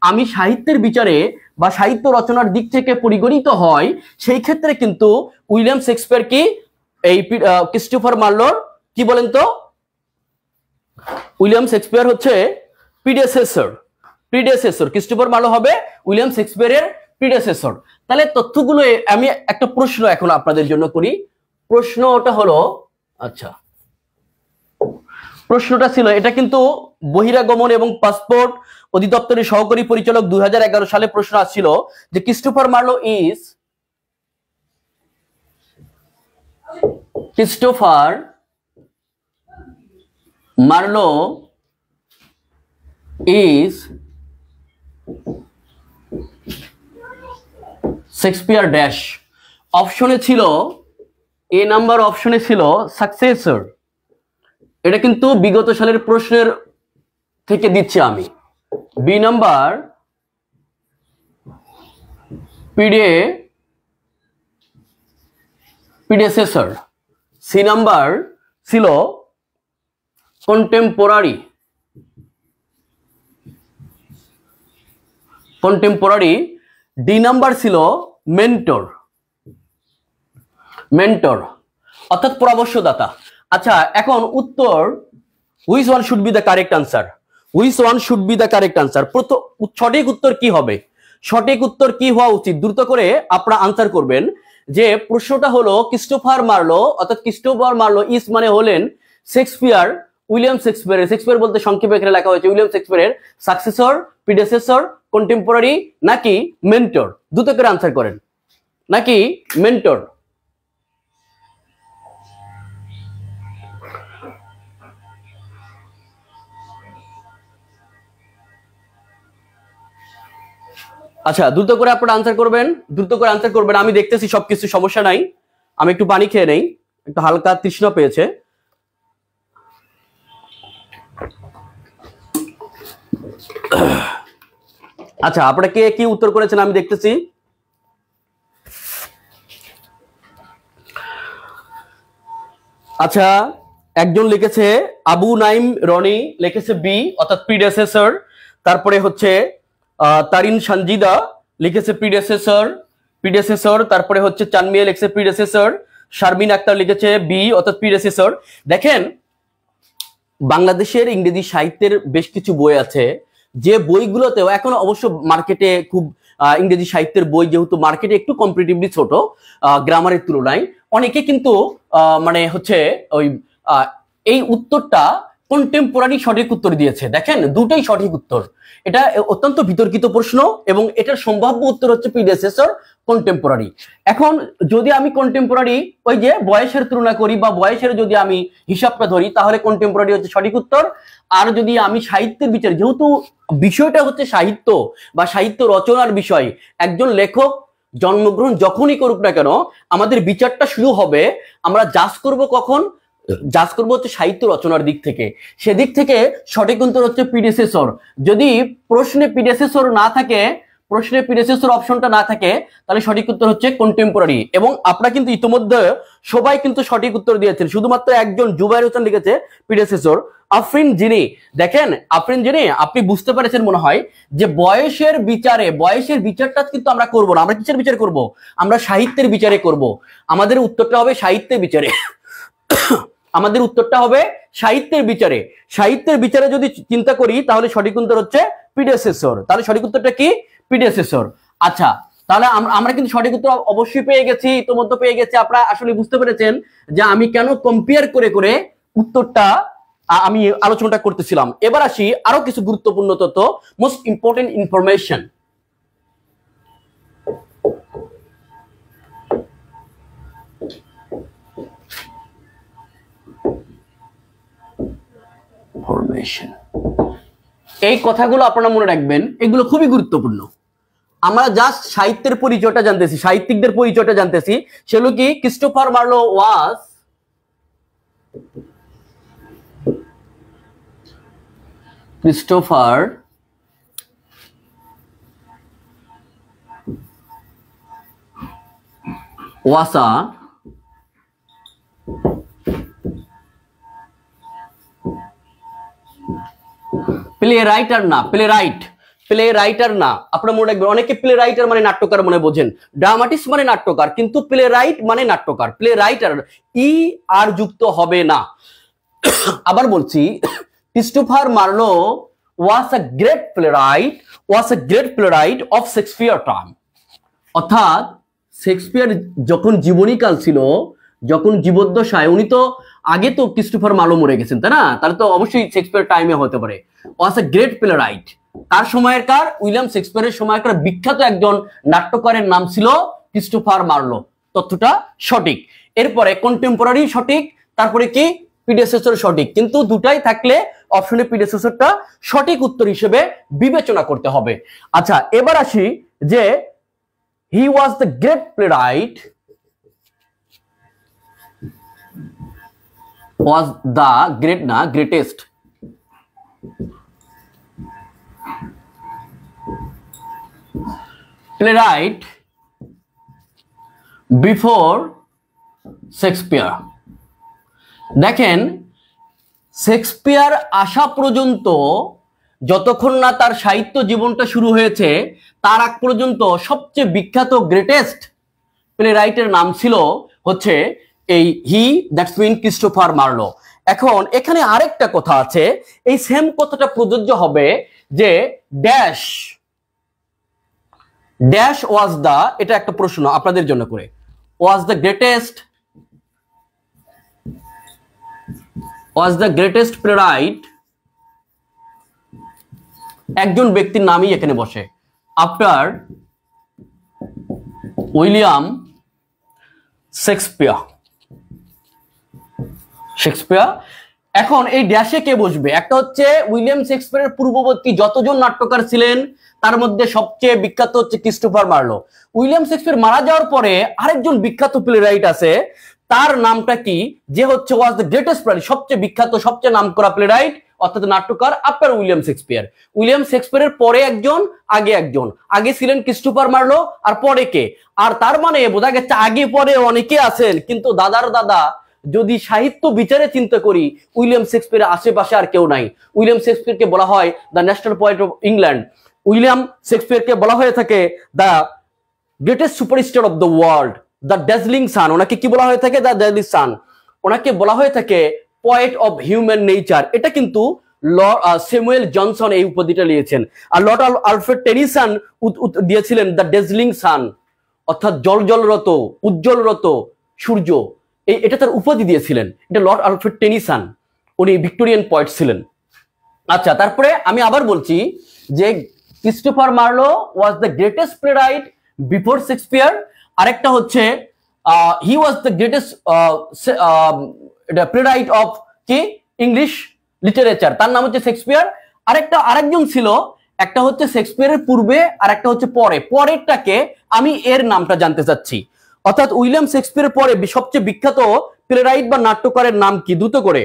আমি সাহিত্যের বিচারে বা সাহিত্য রচনার দিক থেকে পরিগণিত হয়, সেই ক্ষেত্রে কিন্তু উইলিয়াম শেক্সপিয়ার কি এই ক্রিস্টোফার মার্লোর কি বলেন তো, উইলিয়াম শেক্সপিয়ার হচ্ছে প্রিডেসেসর, ক্রিস্টোফার মার্লো হবে উইলিয়াম শেক্সপিয়ারের প্রিডেসেসর। তাহলে তথ্যগুলো আমি একটা প্রশ্ন এখন আপনাদের জন্য করি। প্রশ্নটা হলো, আচ্ছা প্রশ্নটা ছিল, এটা কিন্তু বহিরাগমন এবং পাসপোর্ট অধিদপ্তরের সহকারী পরিচালক 2011 সালে প্রশ্ন আসছিল যে Christopher Marlowe is Shakespeare dash. অপশনে ছিল, এ নাম্বার অপশনে ছিল সাকসেসর। এটা কিন্তু বিগত সালের প্রশ্নের থেকে দিচ্ছি আমি। B number predecessor. C number ছিল কন্টেম্পোরারি। ডি নাম্বার ছিল মেন্টর, অর্থাৎ পরামর্শদাতা। আচ্ছা, এখন উত্তর, which one should be the correct answer? সঠিক উত্তর কি হবে? সঠিক উত্তর কি হওয়া উচিত? দ্রুত করে আপনারা আনসার করবেন। যে প্রশ্নটা হলো ক্রিস্টোফার মার্লো, অর্থাৎ ক্রিস্টোফার মার্লো ইজ মানে হলেন শেক্সপিয়ার, উইলিয়াম শেক্সপিয়ার বলতে সংক্ষেপে এখানে লেখা হয়েছে উইলিয়াম শেক্সপিয়ারের সাকসেসর, প্রিডেসেসর, কন্টেম্পোরারি নাকি মেন্টর? দ্রুত করে আনসার করেন, নাকি মেন্টর? আচ্ছা, দ্রুত করে আপনারা আনসার করবেন, আমি দেখতেছি সবকিছু, সমস্যা নাই। আমি একটু পানি খেয়ে নেই, একটু হালকা তৃষ্ণা পেয়েছে। আচ্ছা, আপনারা কে কি উত্তর করেছেন আমি দেখতেছি। আচ্ছা, একজন লিখেছে আবু নাইম রনি, লিখেছে বি অর্থাৎ প্রিডেসেসর। তারপরে হচ্ছে তারিন সঞ্জিদা লিখেছে প্রিডেসেসর। প্রিডেসেসর, তারপরে হচ্ছে চানমিয়া লিখছে প্রিডেসেসর, শারমিন আক্তার লিখেছে বি অর্থাৎ প্রিডেসেসর। দেখেন বাংলাদেশের ইংরেজি সাহিত্যের বেশ কিছু বই আছে যে বইগুলোতেও এখন অবশ্য মার্কেটে খুব ইংরেজি সাহিত্যের বই যেহেতু মার্কেটে একটু কম্পারেটিভলি ছোট গ্রামারের তুলনায়, অনেকে কিন্তু মানে হচ্ছে ওই এই উত্তরটা কন্টেম্পোরারি সঠিক উত্তর দিয়েছে। দেখেন দুটোই সঠিক উত্তর, এটা অত্যন্ত বিতর্কিত প্রশ্ন এবং এটার সম্ভাব্য উত্তর হচ্ছে প্রিডেসেসর কন্টেম্পোরারি। এখন যদি আমি কন্টেম্পোরারি ওই যে বয়সের তুলনা করি বা বয়সের যদি আমি হিসাবটা ধরি তাহলে কন্টেম্পোরারি হচ্ছে সঠিক উত্তর। আর যদি আমি সাহিত্যের বিচার, যেহেতু বিষয়টা হচ্ছে সাহিত্য বা সাহিত্য রচনার বিষয়, একজন লেখক জন্মগ্রহণ যখনই করুক না কেন আমাদের বিচারটা শুরু হবে, আমরা জাজ করব কখন, জাজ করবো হচ্ছে সাহিত্য রচনার দিক থেকে। সেদিক থেকে সঠিক উত্তর হচ্ছে প্রিডেসেসর। যদি প্রশ্নে প্রিডেসেসর না থাকে, প্রশ্নে প্রিডেসেসর অপশনটা না থাকে, তাহলে সঠিক উত্তর হচ্ছে কন্টেম্পোরারি। এবং আপনারা কিন্তু ইতিমধ্যে সবাই কিন্তু সঠিক উত্তর দিয়েছেন, শুধুমাত্র একজন জুবাইর হোসেন লিখেছে প্রিডেসেসর। আফরিন জিনি, দেখেন আফরিন জিনি আপনি বুঝতে পেরেছেন মনে হয় যে বয়সের বিচারে, বয়সের বিচারটা কিন্তু আমরা করবো না। আমরা কিসের বিচার করব? আমরা সাহিত্যের বিচারে করব। আমাদের উত্তরটা হবে সাহিত্যের বিচারে। আমাদের উত্তরটা হবে সাহিত্যের বিচারে। সাহিত্যের বিচারে যদি চিন্তা করি তাহলে সঠিক উত্তর হচ্ছে প্রিডেসেসর। তাহলে সঠিক উত্তরটা কি? প্রিডেসেসর। আচ্ছা, তাহলে আমরা কিন্তু সঠিক উত্তর অবশ্যই পেয়ে গেছি, ইতিমধ্যে পেয়ে গেছি। আপনারা আসলে বুঝতে পেরেছেন যে আমি কেন কম্পেয়ার করে করে উত্তরটা আমি আলোচনাটা করতেছিলাম। এবার আসি আরো কিছু গুরুত্বপূর্ণ তথ্য, মোস্ট ইম্পর্টেন্ট ইনফরমেশন। এই কথাগুলো আপনারা মনে রাখবেন, এগুলো খুবই গুরুত্বপূর্ণ। আমরা জাস্ট সাহিত্যের পরিচয়টা জানতেছি, সাহিত্যিকদের পরিচয়টা জানতেছি। সেগুলো কি? Christopher Marlowe was a play writer না, প্লে রাইটার না। আপনারা মনে রাখবেন, অনেকে প্লে রাইটার মানে নাট্যকার মনে বোঝেন, ড্রামাটিস্ট মানে নাট্যকার, কিন্তু প্লে রাইট মানে নাট্যকার। প্লে রাইটার ই আর যুক্ত হবে না। আবার বলছি, Christopher Marlowe was a great playwright of Shakespeare time. অর্থাৎ শেক্সপিয়ার যখন জীবনীকাল ছিল, যখন জীবদ্দশায়, উনি তো আগে তো ক্রিস্টোফার মার্লো মরে গেছেন, তাই না? তাহলে তো অবশ্যই শেক্সপিয়ার টাইমে হতে পারে। ওয়াজ আ গ্রেট প্লেরাইট। তার সময়কার উইলিয়াম শেক্সপিয়ারের সময়কার বিখ্যাত একজন নাট্যকারের নাম ছিল ক্রিস্টোফার মার্লো। তথ্যটা সঠিক। এরপরে কন্টেম্পোরারি সঠিক, তারপরে কি প্রিডেসেসর সঠিক, কিন্তু দুটাই থাকলে অপশনে প্রিডেসেসরটা সঠিক উত্তর হিসেবে বিবেচনা করতে হবে। আচ্ছা, এবার আসি যে he was the great playwright, was the great না greatest playwright before শেক্সপিয়ার। দেখেন শেক্সপিয়ার আসা পর্যন্ত, যতক্ষণ না তার সাহিত্য জীবনটা শুরু হয়েছে, তার আগ পর্যন্ত সবচেয়ে বিখ্যাত গ্রেটেস্ট প্লেরাইটের নাম ছিল হচ্ছে এই দ্যাটস মিন ক্রিস্টোফার মার্লো। এখন এখানে আরেকটা কথা আছে, এই সেম কথাটা প্রযোজ্য হবে যে ড্যাশ ওয়াজ দা, এটা একটা প্রশ্ন আপনাদের জন্য করে, ওয়াজ দ্য গ্রেটেস্ট প্লেরাইট, একজন ব্যক্তির নামই এখানে বসে, আফটার উইলিয়াম শেক্সপিয়ার। এখন এই ড্যাশে কে বসবে? একটা হচ্ছে উইলিয়াম শেক্সপিয়ারের পূর্ববর্তী যতজন নাট্যকার ছিলেন তার মধ্যে সবচেয়ে বিখ্যাত হচ্ছে ক্রিস্টোফার মার্লো। উইলিয়াম শেক্সপিয়ার মারা যাওয়ার পরে আরেকজন বিখ্যাত প্লেরাইট আছে, তার নামটা কি? যে হচ্ছে ওয়াজ দ্য গ্রেটেস্ট প্লেরাইট, সবচেয়ে বিখ্যাত, সবচেয়ে নামকরা প্লেরাইট অর্থাৎ নাট্যকার আফটার উইলিয়াম শেক্সপিয়ার। উইলিয়াম শেক্সপিয়ারের পরে একজন, আগে ছিলেন ক্রিস্টোফার মার্লো, আর পরে কে? আর তার মানে বোঝা গেছে আগে পরে অনেকে আছেন, কিন্তু দাদার দাদা যদি সাহিত্য বিচারে চিন্তা করি, উইলিয়াম শেক্সপিয়ারের আশেপাশে আর কেউ নাই। উইলিয়াম শেক্সপিয়ারকে বলা হয় the national poet of England. William শেক্সপিয়ারকে বলা হয়ে থাকে the greatest superstar of the world, the dazzling sun, ওনাকে কি বলা হয়ে থাকে? The dazzling sun. ওনাকে বলা হয়ে থাকে পয়েট অফ হিউম্যান নেচার। এটা কিন্তু স্যামুয়েল জনসন এই উপাধিটা নিয়েছেন। আর লর্ড আলফ্রেড টেনিসন দিয়েছিলেন দ্য ড্যাজলিং সান, অর্থাৎ জলজলরত, উজ্জ্বলরত সূর্য। এটা তার উপাধি দিয়েছিলেন। এটা লর্ড আলফ্রেড টেনিসন, উনি ভিক্টোরিয়ান পয়েট ছিলেন। আচ্ছা, তারপরে আমি আবার বলছি যে Christopher Marlowe was the greatest playwright before Shakespeare. আরেকটা হচ্ছে he was the greatest playwright of কি ইংলিশ লিটারেচার, তার নাম হচ্ছে শেক্সপিয়ার। আরেকজন ছিল, একটা হচ্ছে শেক্সপিয়ারের পূর্বে আর একটা হচ্ছে পরে। পরেরটাকে আমি এর নামটা জানতে চাচ্ছি, অর্থাৎ উইলিয়াম শেক্সপিয়ারের পরে সবচেয়ে বিখ্যাত প্লেরাইট বা নাট্যকারের নাম কি? দ্রুত করে,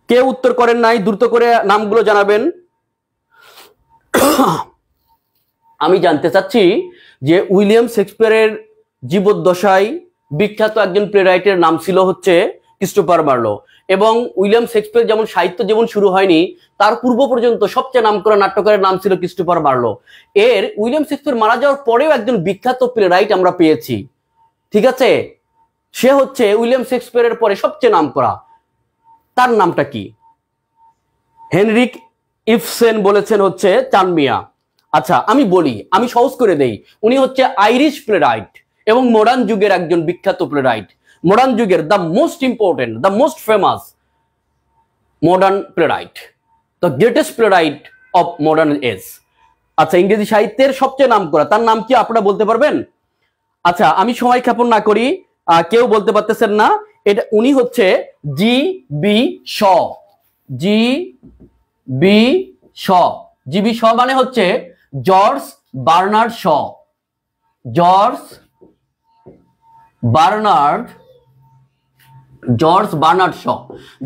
কেউ উত্তর করেন নাই, দ্রুত করে নামগুলো জানাবেন। আমি জানতে চাচ্ছি যে উইলিয়াম শেক্সপিয়ারের জীবদ্দশায় বিখ্যাত একজন প্লেরাইটের নাম ছিল হচ্ছে ক্রিস্টোফার মার্লো। এবং উইলিয়াম শেক্সপিয়ার যেমন সাহিত্য যেমন শুরু হয়নি, তার পূর্ব পর্যন্ত সবচেয়ে নামকরা নাট্যকারের নাম ছিল ক্রিস্টোফার মার্লো। উইলিয়াম শেক্সপিয়ার মারা যাওয়ার পরেও একজন বিখ্যাত প্লেরাইট আমরা পেয়েছি, ঠিক আছে? সে হচ্ছে উইলিয়াম শেক্সপিয়ারের পরে সবচেয়ে নামকরা। তার নামটা কি? হেনরিক ইবসেন বলেছেন হচ্ছে চান মিয়া। আচ্ছা, আমি বলি, আমি সহজ করে দেই। উনি হচ্ছে আইরিশ প্লেরাইট এবং মডার্ন যুগের একজন বিখ্যাত প্লেরাইট। মডার্ন যুগের the most important, the most famous modern playwright, the greatest playwright of modern age. আচ্ছা, ইংরেজি সাহিত্যের সবচেয়ে নাম করা, তার নাম কি আপনারা বলতে পারবেন? আচ্ছা, আমি সময় ক্ষেপণ না করি, কেউ বলতে পারতেছেন না। এটা উনি হচ্ছে G B Shaw. G B Shaw, G B Shaw মানে হচ্ছে George Bernard Shaw. George Bernard Shaw.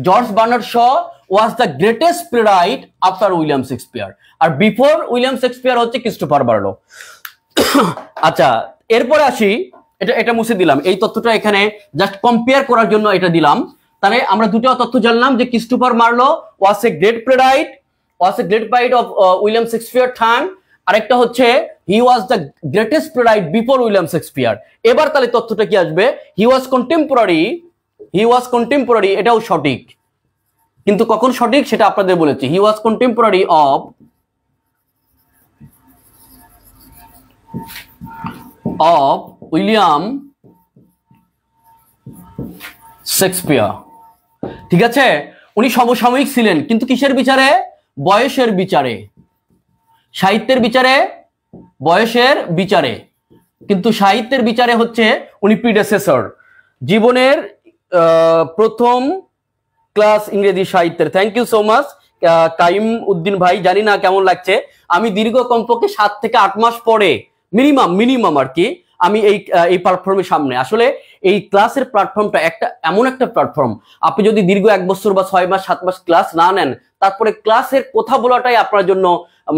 George Bernard Shaw was the greatest playwright after William Shakespeare, আর বিফোর উইলিয়াম শেক্সপিয়ার হচ্ছে ক্রিস্টোফার মার্লো। আচ্ছা, এরপরে আসি, এটা মুছে দিলাম, এই তথ্যটা এখানে জাস্ট কম্পেয়ার করার জন্য এটা দিলাম। তাহলে আমরা দুটো তথ্য জানলাম যে Christopher Marlowe was a great playwright of William Shakespeare time। আরেকটা হচ্ছে he was the greatest playwright before William Shakespeare। এবার তাহলে তথ্যটা কি আসবে? he was contemporary, এটাও সঠিক, কিন্তু কখন সঠিক সেটা আপনাদের বলেছি। he was contemporary of William Shakespeare, ঠিক আছে? উনি সমসাময়িক ছিলেন, কিন্তু কিসের বিচারে? বয়সের বিচারে, সাহিত্যের বিচারে, বয়সের বিচারে, কিন্তু সাহিত্যের বিচারে হচ্ছে উনি প্রিডেসেসর। জীবনের প্রথম ক্লাস ইংরেজি সাহিত্যের। Thank you so much Kaim Uddin ভাই। জানি না কেমন লাগছে, আমি দীর্ঘ কমপক্ষে 7 থেকে 8 মাস পরে মিনিমাম আর কি আমি এই প্ল্যাটফর্মের সামনে। আসলে এই ক্লাসের প্ল্যাটফর্মটা এমন একটা প্ল্যাটফর্ম, আপনি যদি দীর্ঘ 1 বছর বা 6 মাস 7 মাস ক্লাস না নেন, তারপরে ক্লাসের কথা বলাটাই আপনার জন্য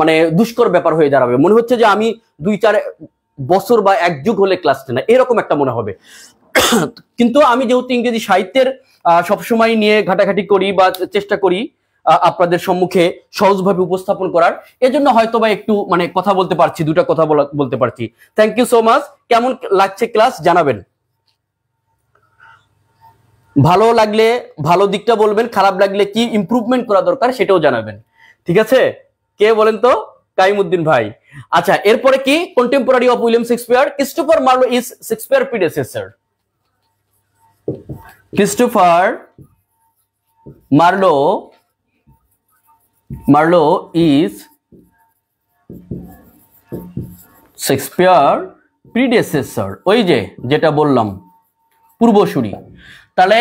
মানে দুষ্কর ব্যাপার হয়ে দাঁড়াবে। মনে হচ্ছে যে আমি 2-4 বছর বা 1 যুগ হলে ক্লাস নেই, এরকম একটা মনে হবে। কিন্তু আমি যেহেতু ইংরেজি সাহিত্যের সবসময় নিয়ে ঘাটাঘাটি করি বা চেষ্টা করি আপনাদের সম্মুখে সহজভাবে উপস্থাপন করার, এজন্য হয়তো বা একটু মানে কথা বলতে পারছি, দুটা কথা বলতে পারছি। Thank you so much. কেমন লাগছে ক্লাস জানাবেন। ভালো লাগলে ভালো দিকটা বলবেন, খারাপ লাগলে কি ইমপ্রুভমেন্ট করা দরকার সেটাও জানাবেন, ঠিক আছে? কে বলেন তো? কাইমউদ্দিন ভাই। আচ্ছা, এরপরে কি? Contemporary of William Shakespeare. Christopher Marlowe is Shakespeare predecessor. Christopher Marlowe is Shakespeare predecessor, ওই যেটা বললাম পূর্বসূরি। তাহলে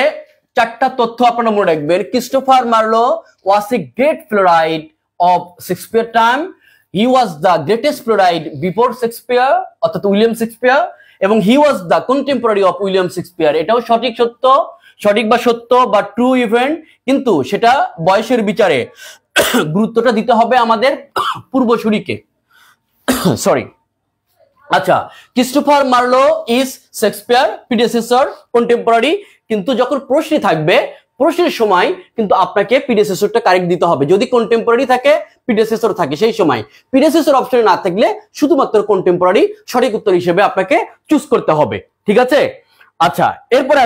4টা তথ্য আপনারা মনে রাখবেন। Christopher Marlowe was a great playwright of Shakespeare time, he was the greatest playwright before Shakespeare অর্থাৎ উইলিয়াম শেক্সপিয়ার, এবং he was the contemporary of William Shakespeare। এটাও সঠিক বা সত্য বা ট্রু ইভেন্ট, কিন্তু সেটা বয়সের বিচারে গুরুত্বটা দিতে হবে আমাদের পূর্বসূরিকে। সরি। আচ্ছা, Christopher Marlowe is Shakespeare predecessor contemporary, কিন্তু যখন প্রশ্ন থাকবে প্রশ্নের সময় কিন্তু আপনাকে প্রিডেসেসরটা কারেক্ট দিতে হবে। যদি কন্টেম্পোরারি থাকে, প্রিডেসেসর থাকে, সেই সময় প্রিডেসেসর অপশনে না থাকলে শুধুমাত্র কন্টেম্পোরারি সঠিক উত্তর হিসেবে আপনাকে চুজ করতে হবে। ঠিক আছে? আচ্ছা, এরপরে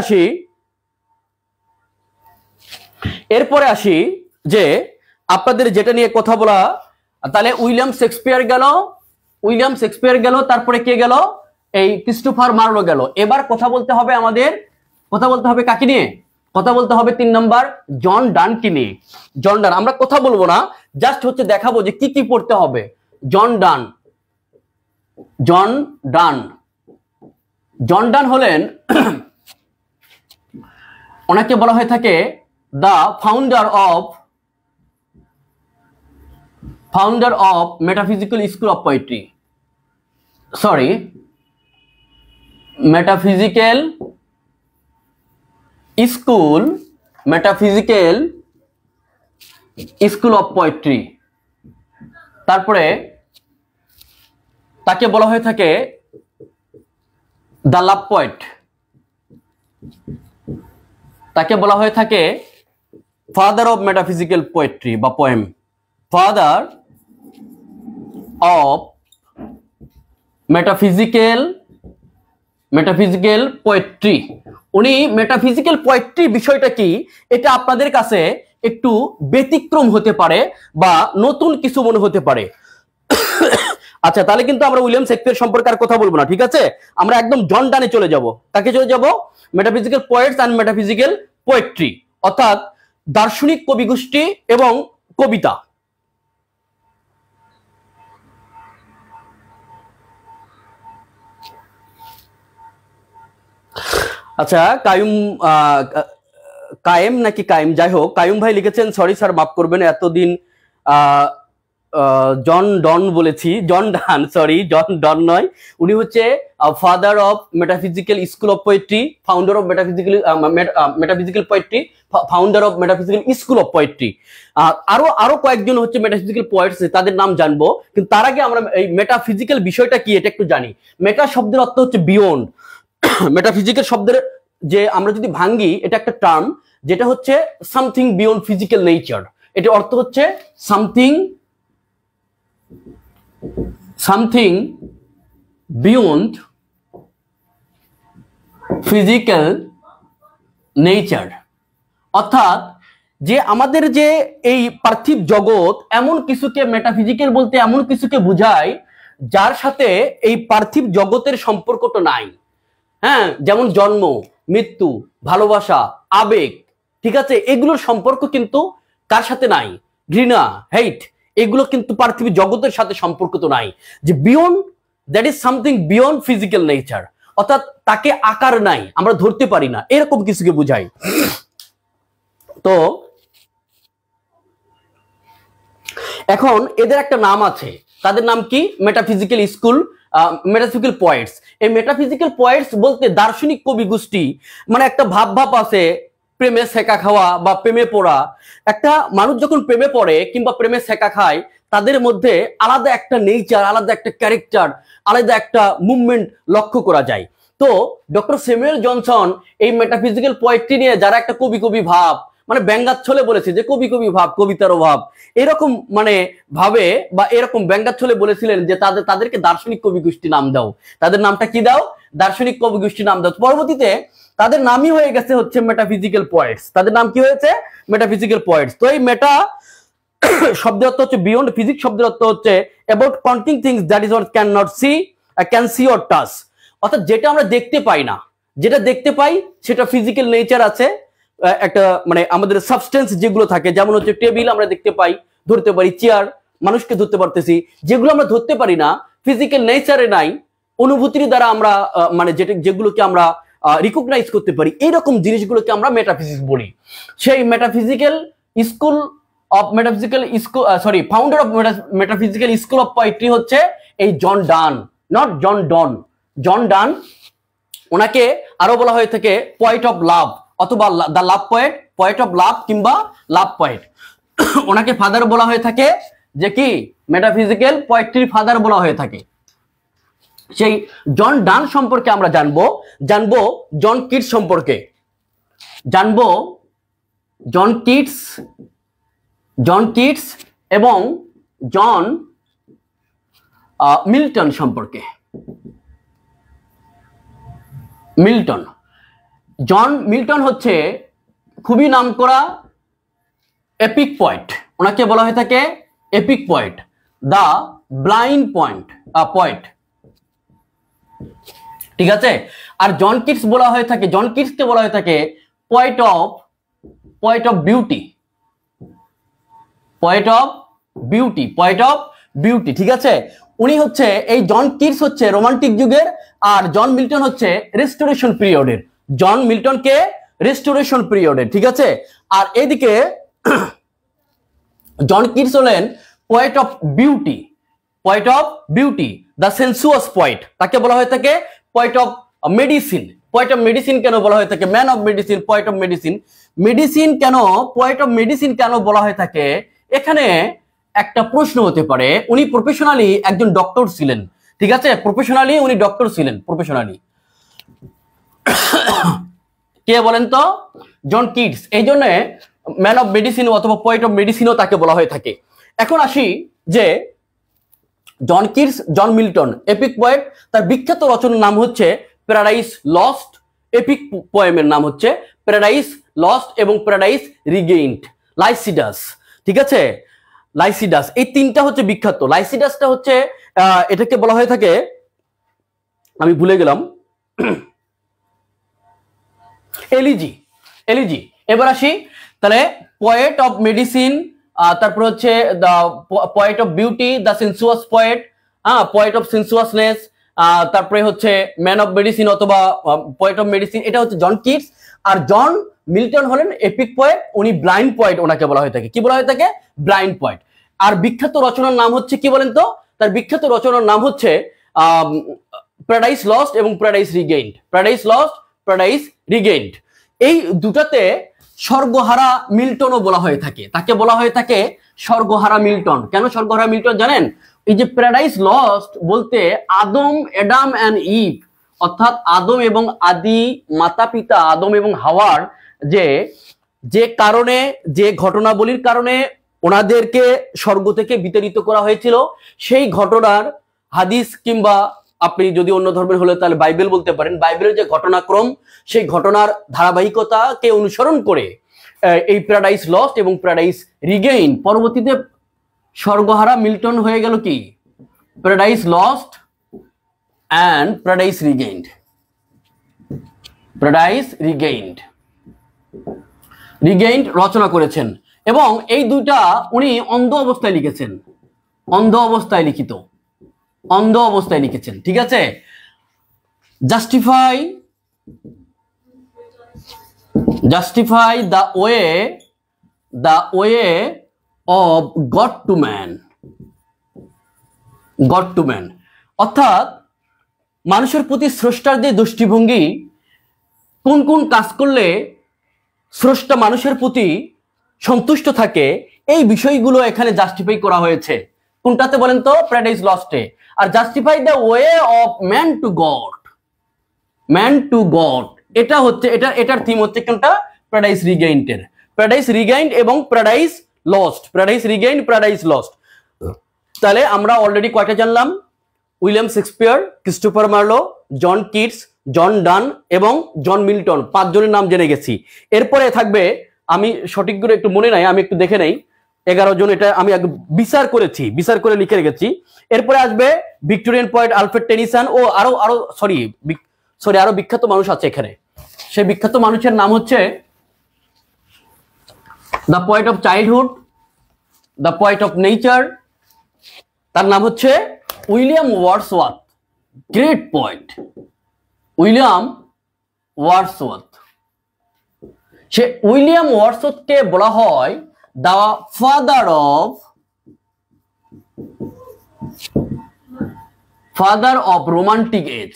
আসি যে আপনাদের যেটা নিয়ে কথা বলা, তাহলে উইলিয়াম শেক্সপিয়ার গেল, তারপরে কে গেল? এই ক্রিস্টোফার মার্লো গেল। এবার কথা বলতে হবে আমাদের, কথা বলতে হবে কাকে নিয়ে? কথা বলতে হবে 3 নাম্বার জন ডানকে নিয়ে। জন ডান আমরা কথা বলবো না, জাস্ট হচ্ছে দেখাবো যে কি কি পড়তে হবে। জন ডান হলেন ওনাকে বলা হয়ে থাকে the founder of metaphysical school of poetry, metaphysical school of poetry. তারপরে তাকে বলা হয়ে থাকে দ্য লাভ পোয়েট, তাকে বলা হয়ে থাকে ফাদার অফ মেটাফিজিক্যাল পোয়েট্রি বা poem, father of metaphysical poetry. উনি মেটাফিজিক্যাল পোয়েট্রি বিষয়টা কি, এটা আপনাদের কাছে একটু ব্যতিক্রম হতে পারে বা নতুন কিছু মনে হতে পারে। আচ্ছা, তাহলে কিন্তু আমরা উইলিয়াম শেক্সপিয়ার সম্পর্কে আর কথা বলবো না। ঠিক আছে? আমরা একদম জন ডানে চলে যাব। তাকে চলে যাব metaphysical poets and metaphysical poetry, অর্থাৎ দার্শনিক কবিগোষ্ঠী এবং কবিতা। আচ্ছা, কায়েম নাকি কায়েম, যাই হোক, কায়ুম ভাই লিখেছেন, সরি স্যার মাফ করবেন, এতদিন জন ডন বলেছি, জন ডান, সরি, জন ডন নয়। উনি হচ্ছে father of metaphysical school of poetry, founder of metaphysical poetry, founder of metaphysical school of poetry. আরো কয়েকজন হচ্ছে মেটাফিজিক্যাল পোয়েটস, তাদের নাম জানবো, কিন্তু তার আগে আমরা এই মেটাফিজিক্যাল বিষয়টা কি এটা একটু জানি। মেটা শব্দের অর্থ হচ্ছে বিয়ন্ড। মেটাফিজিক্যাল শব্দের যে আমরা যদি ভাঙ্গি, এটা একটা টার্ম যেটা হচ্ছে সামথিং বিয়ন্ড ফিজিক্যাল নেচার। এটা অর্থ হচ্ছে সামথিং বিয়ন্ড ফিজিক্যাল নেচার, অর্থাৎ যে আমাদের যে এই পার্থিব জগৎ, এমন কিছুকে মেটাফিজিক্যাল বলতে এমন কিছুকে বোঝায় যার সাথে এই পার্থিব জগতের সম্পর্কটা নাই। হ্যাঁ, যেমন জন্ম, মৃত্যু, ভালোবাসা, আবেগ, ঠিক আছে, এগুলোর সম্পর্ক কিন্তু কার সাথে নাই? ঘৃণা, হেট, এগুলো কিন্তু পার্থিব জগতের সাথে সম্পর্ক তো নাই। যে beyond, that is something beyond physical nature, অর্থাৎ তাকে আকার নাই, আমরা ধরতে পারি না, এরকম কিছুকে বোঝায়। তো এখন এদের একটা নাম আছে, তাদের নাম কি? Metaphysical poets. এই মেটাফিজিক্যাল পোয়েটস বলতে দার্শনিক কবি গোষ্ঠী, মানে একটা ভাব আছে, প্রেমে সেকা খাওয়া বা প্রেমে পড়া। একটা মানুষ যখন প্রেমে পড়ে কিংবা প্রেমে সেকা খায়, তাদের মধ্যে আলাদা একটা নেচার, আলাদা একটা ক্যারেক্টার, আলাদা একটা মুভমেন্ট লক্ষ্য করা যায়। তো ডক্টর স্যামুয়েল জনসন এই মেটাফিজিক্যাল পোয়েট্রি নিয়ে যারা একটা কবি ভাব, মানে ব্যঙ্গাচ্ছলে বলেছে যে কবি ভাব, কবিতার অভাব, এরকম মানে ভাবে বা এরকম ব্যঙ্গাচ্ছলে বলেছিলেন যে তাদেরকে দার্শনিক কবি গোষ্ঠী নাম দাও। তাদের নামটা কি দাও? দার্শনিক কবি গোষ্ঠী নাম দাও। পরবর্তীতে তাদের নামই হয়ে গেছে হচ্ছে মেটাফিজিক্যাল পোয়েটস। তাদের নাম কি হয়েছে? Metaphysical poets. তো এই মেটা শব্দের অর্থ হচ্ছে বিয়ন্ড, ফিজিক্স শব্দের অর্থ হচ্ছে about counting things that is or can see or touch, অর্থাৎ যেটা আমরা দেখতে পাই না, যেটা দেখতে পাই সেটা ফিজিক্যাল নেচার আছে, একটা মানে আমাদের সাবস্টেন্স যেগুলো থাকে, যেমন হচ্ছে টেবিল আমরা দেখতে পাই, ধরতে পারি, চেয়ার মানুষকে ধরতে পারতেছি, যেগুলো আমরা ধরতে পারি না, ফিজিক্যাল নেচারে নাই, অনুভূতির দ্বারা আমরা মানে যেগুলোকে আমরা রিকগনাইজ করতে পারি, এইরকম জিনিসগুলোকে আমরা মেটাফিজিক্স বলি। সেই metaphysical school of founder of metaphysical school of poetry হচ্ছে এই জন ডান, নট জন ডন, জন ডান। ওনাকে আরো বলা হয়ে থাকে পয়েট অফ লাভ অথবা the love poet, poet of love কিংবা লাভ পোয়েট। ওনাকে ফাদার বলা হয়ে থাকে, যে কি মেটাফিজিক্যাল পোয়েট্রির ফাদার বলা হয়ে থাকে। সেই জন ডান সম্পর্কে আমরা জানবো জন কিটস সম্পর্কে, জানবো জন কিটস এবং জন মিল্টন সম্পর্কে। জন মিল্টন হচ্ছে খুবই নামকরা এপিক পয়েট, ওনাকে বলা হয়ে থাকে epic poet, the blind poet, ঠিক আছে। আর জন কিটস বলা হয়ে থাকে, জন কিটসকে বলা হয়ে থাকে পয়েট অফ বিউটি, ঠিক আছে। উনি হচ্ছে, এই জন কিটস হচ্ছে রোমান্টিক যুগের, আর জন মিল্টন হচ্ছে রেস্টোরেশন পিরিয়ডের। জন মিল্টনকে রেস্টোরেশন পিরিয়ডের, ঠিক আছে। আর এদিকে জন কিটস হলেন poet of beauty, the sensuous poet, তাকে বলা হয়ে থাকে পয়েট অফ মেডিসিন কেন বলা হয়ে থাকে man of medicine, poet of medicine কেন বলা হয়ে থাকে? এখানে একটা প্রশ্ন হতে পারে। উনি প্রফেশনালি একজন ডক্টর ছিলেন, ঠিক আছে, উনি ডক্টর ছিলেন প্রফেশনালি। কে বলেন তো? John Keats. এই জন্য ম্যান অফ মেডিসিন অথবা পয়েট অফ মেডিসিনও তাকে বলা হয়ে থাকে। এখন আসি যে John Keats, John Milton epic poet, তার বিখ্যাত রচনার নাম হচ্ছে প্যারাডাইস লস্ট। এপিক পোয়েমের নাম হচ্ছে প্যারাডাইস লস্ট এবং প্যারাডাইস রিগেইনড, লাইসিডাস, ঠিক আছে। লাইসিডাস, এই তিনটা হচ্ছে বিখ্যাত। লাইসিডাসটা হচ্ছে এটাকে বলা হয়ে থাকে, আমি ভুলে গেলাম, এলিজি। এবার আসি তাহলে পয়েট অফ মেডিসিন, তারপর হচ্ছে the poet of beauty, the sensuous poet, poet of sensuousness, তারপরে হচ্ছে ম্যান অফ মেডিসিন অথবা পয়েট অফ মেডিসিন, এটা হচ্ছে জন কিটস। আর জন মিল্টন হলেন এপিক পয়েট, উনি ব্লাইন্ড পয়েট, ওনাকে বলা হয়ে থাকে, কি বলা হয়ে থাকে? Blind poet. আর বিখ্যাত রচনার নাম হচ্ছে কি বলেন তো? তার বিখ্যাত রচনার নাম হচ্ছে প্যারাডাইস লস্ট এবং প্যারাডাইস রিগেইনড। এই দুটাতে স্বর্গহারা মিল্টনও বলা হয়ে থাকে, তাকে বলা হয়ে থাকে স্বর্গহারা মিল্টন। কেন স্বর্গহারা মিল্টন জানেন? এই যে প্যারাডাইস লস্ট বলতে অ্যাডাম অ্যান্ড ইভ, অর্থাৎ আদম এবং আদি মাতা পিতা আদম এবং হাওয়ার যে কারণে, যে ঘটনাবলীর কারণে ওনাদেরকে স্বর্গ থেকে বিতাড়িত করা হয়েছিল, সেই ঘটনার হাদিস, কিংবা আপনি যদি অন্য ধর্মের হলে তাহলে বাইবেল বলতে পারেন, বাইবেলের যে ঘটনাক্রম, সেই ঘটনার ধারাবাহিকতাকে অনুসরণ করে এই প্যারাডাইস লস্ট এবং প্যারাডাইস রিগেইন, পরবর্তীতে স্বর্গহারা মিল্টন হয়ে গেল কি প্যারাডাইস লস্ট অ্যান্ড প্যারাডাইস রিগেইনড রচনা করেছেন। এবং এই দুইটা উনি অন্ধ অবস্থায় লিখেছেন, ঠিক আছে। Justify the way of god to man, অর্থাৎ মানুষের প্রতি স্রষ্টার যে দৃষ্টিভঙ্গি, কোন কোন কাজ করলে স্রষ্টা মানুষের প্রতি সন্তুষ্ট থাকে, এই বিষয়গুলো এখানে জাস্টিফাই করা হয়েছে। কোনটাতে বলেন তো? প্যারাডাইস লস্টে। আর justify the way of man to God, এটা হচ্ছে এটার থিম হচ্ছে কোনটা? প্যারাডাইস রিগেইনড এবং প্যারাডাইস লস্ট। তাহলে আমরা অলরেডি কয়টা জানলাম? William Shakespeare, Christopher Marlowe, John Keats, John Donne এবং জন মিল্টন, 5 জনের নাম জেনে গেছি। এরপরে থাকবে, আমি সঠিক করে একটু মনে নাই, আমি একটু দেখে নেই, 11 জন, এটা আমি বিচার করে লিখে রেখেছি। এরপরে আসবে ভিক্টোরিয়ান পয়েট আলফ্রেড টেনিসন, ও আরো বিখ্যাত মানুষ আছে এখানে। সেই বিখ্যাত মানুষের নাম হচ্ছে the poet of childhood, the poet of nature, তার নাম হচ্ছে William Wordsworth, great poet William Wordsworth. সে উইলিয়াম ওয়ার্ডসওয়ার্থকে বলা হয় the father of Romantic age,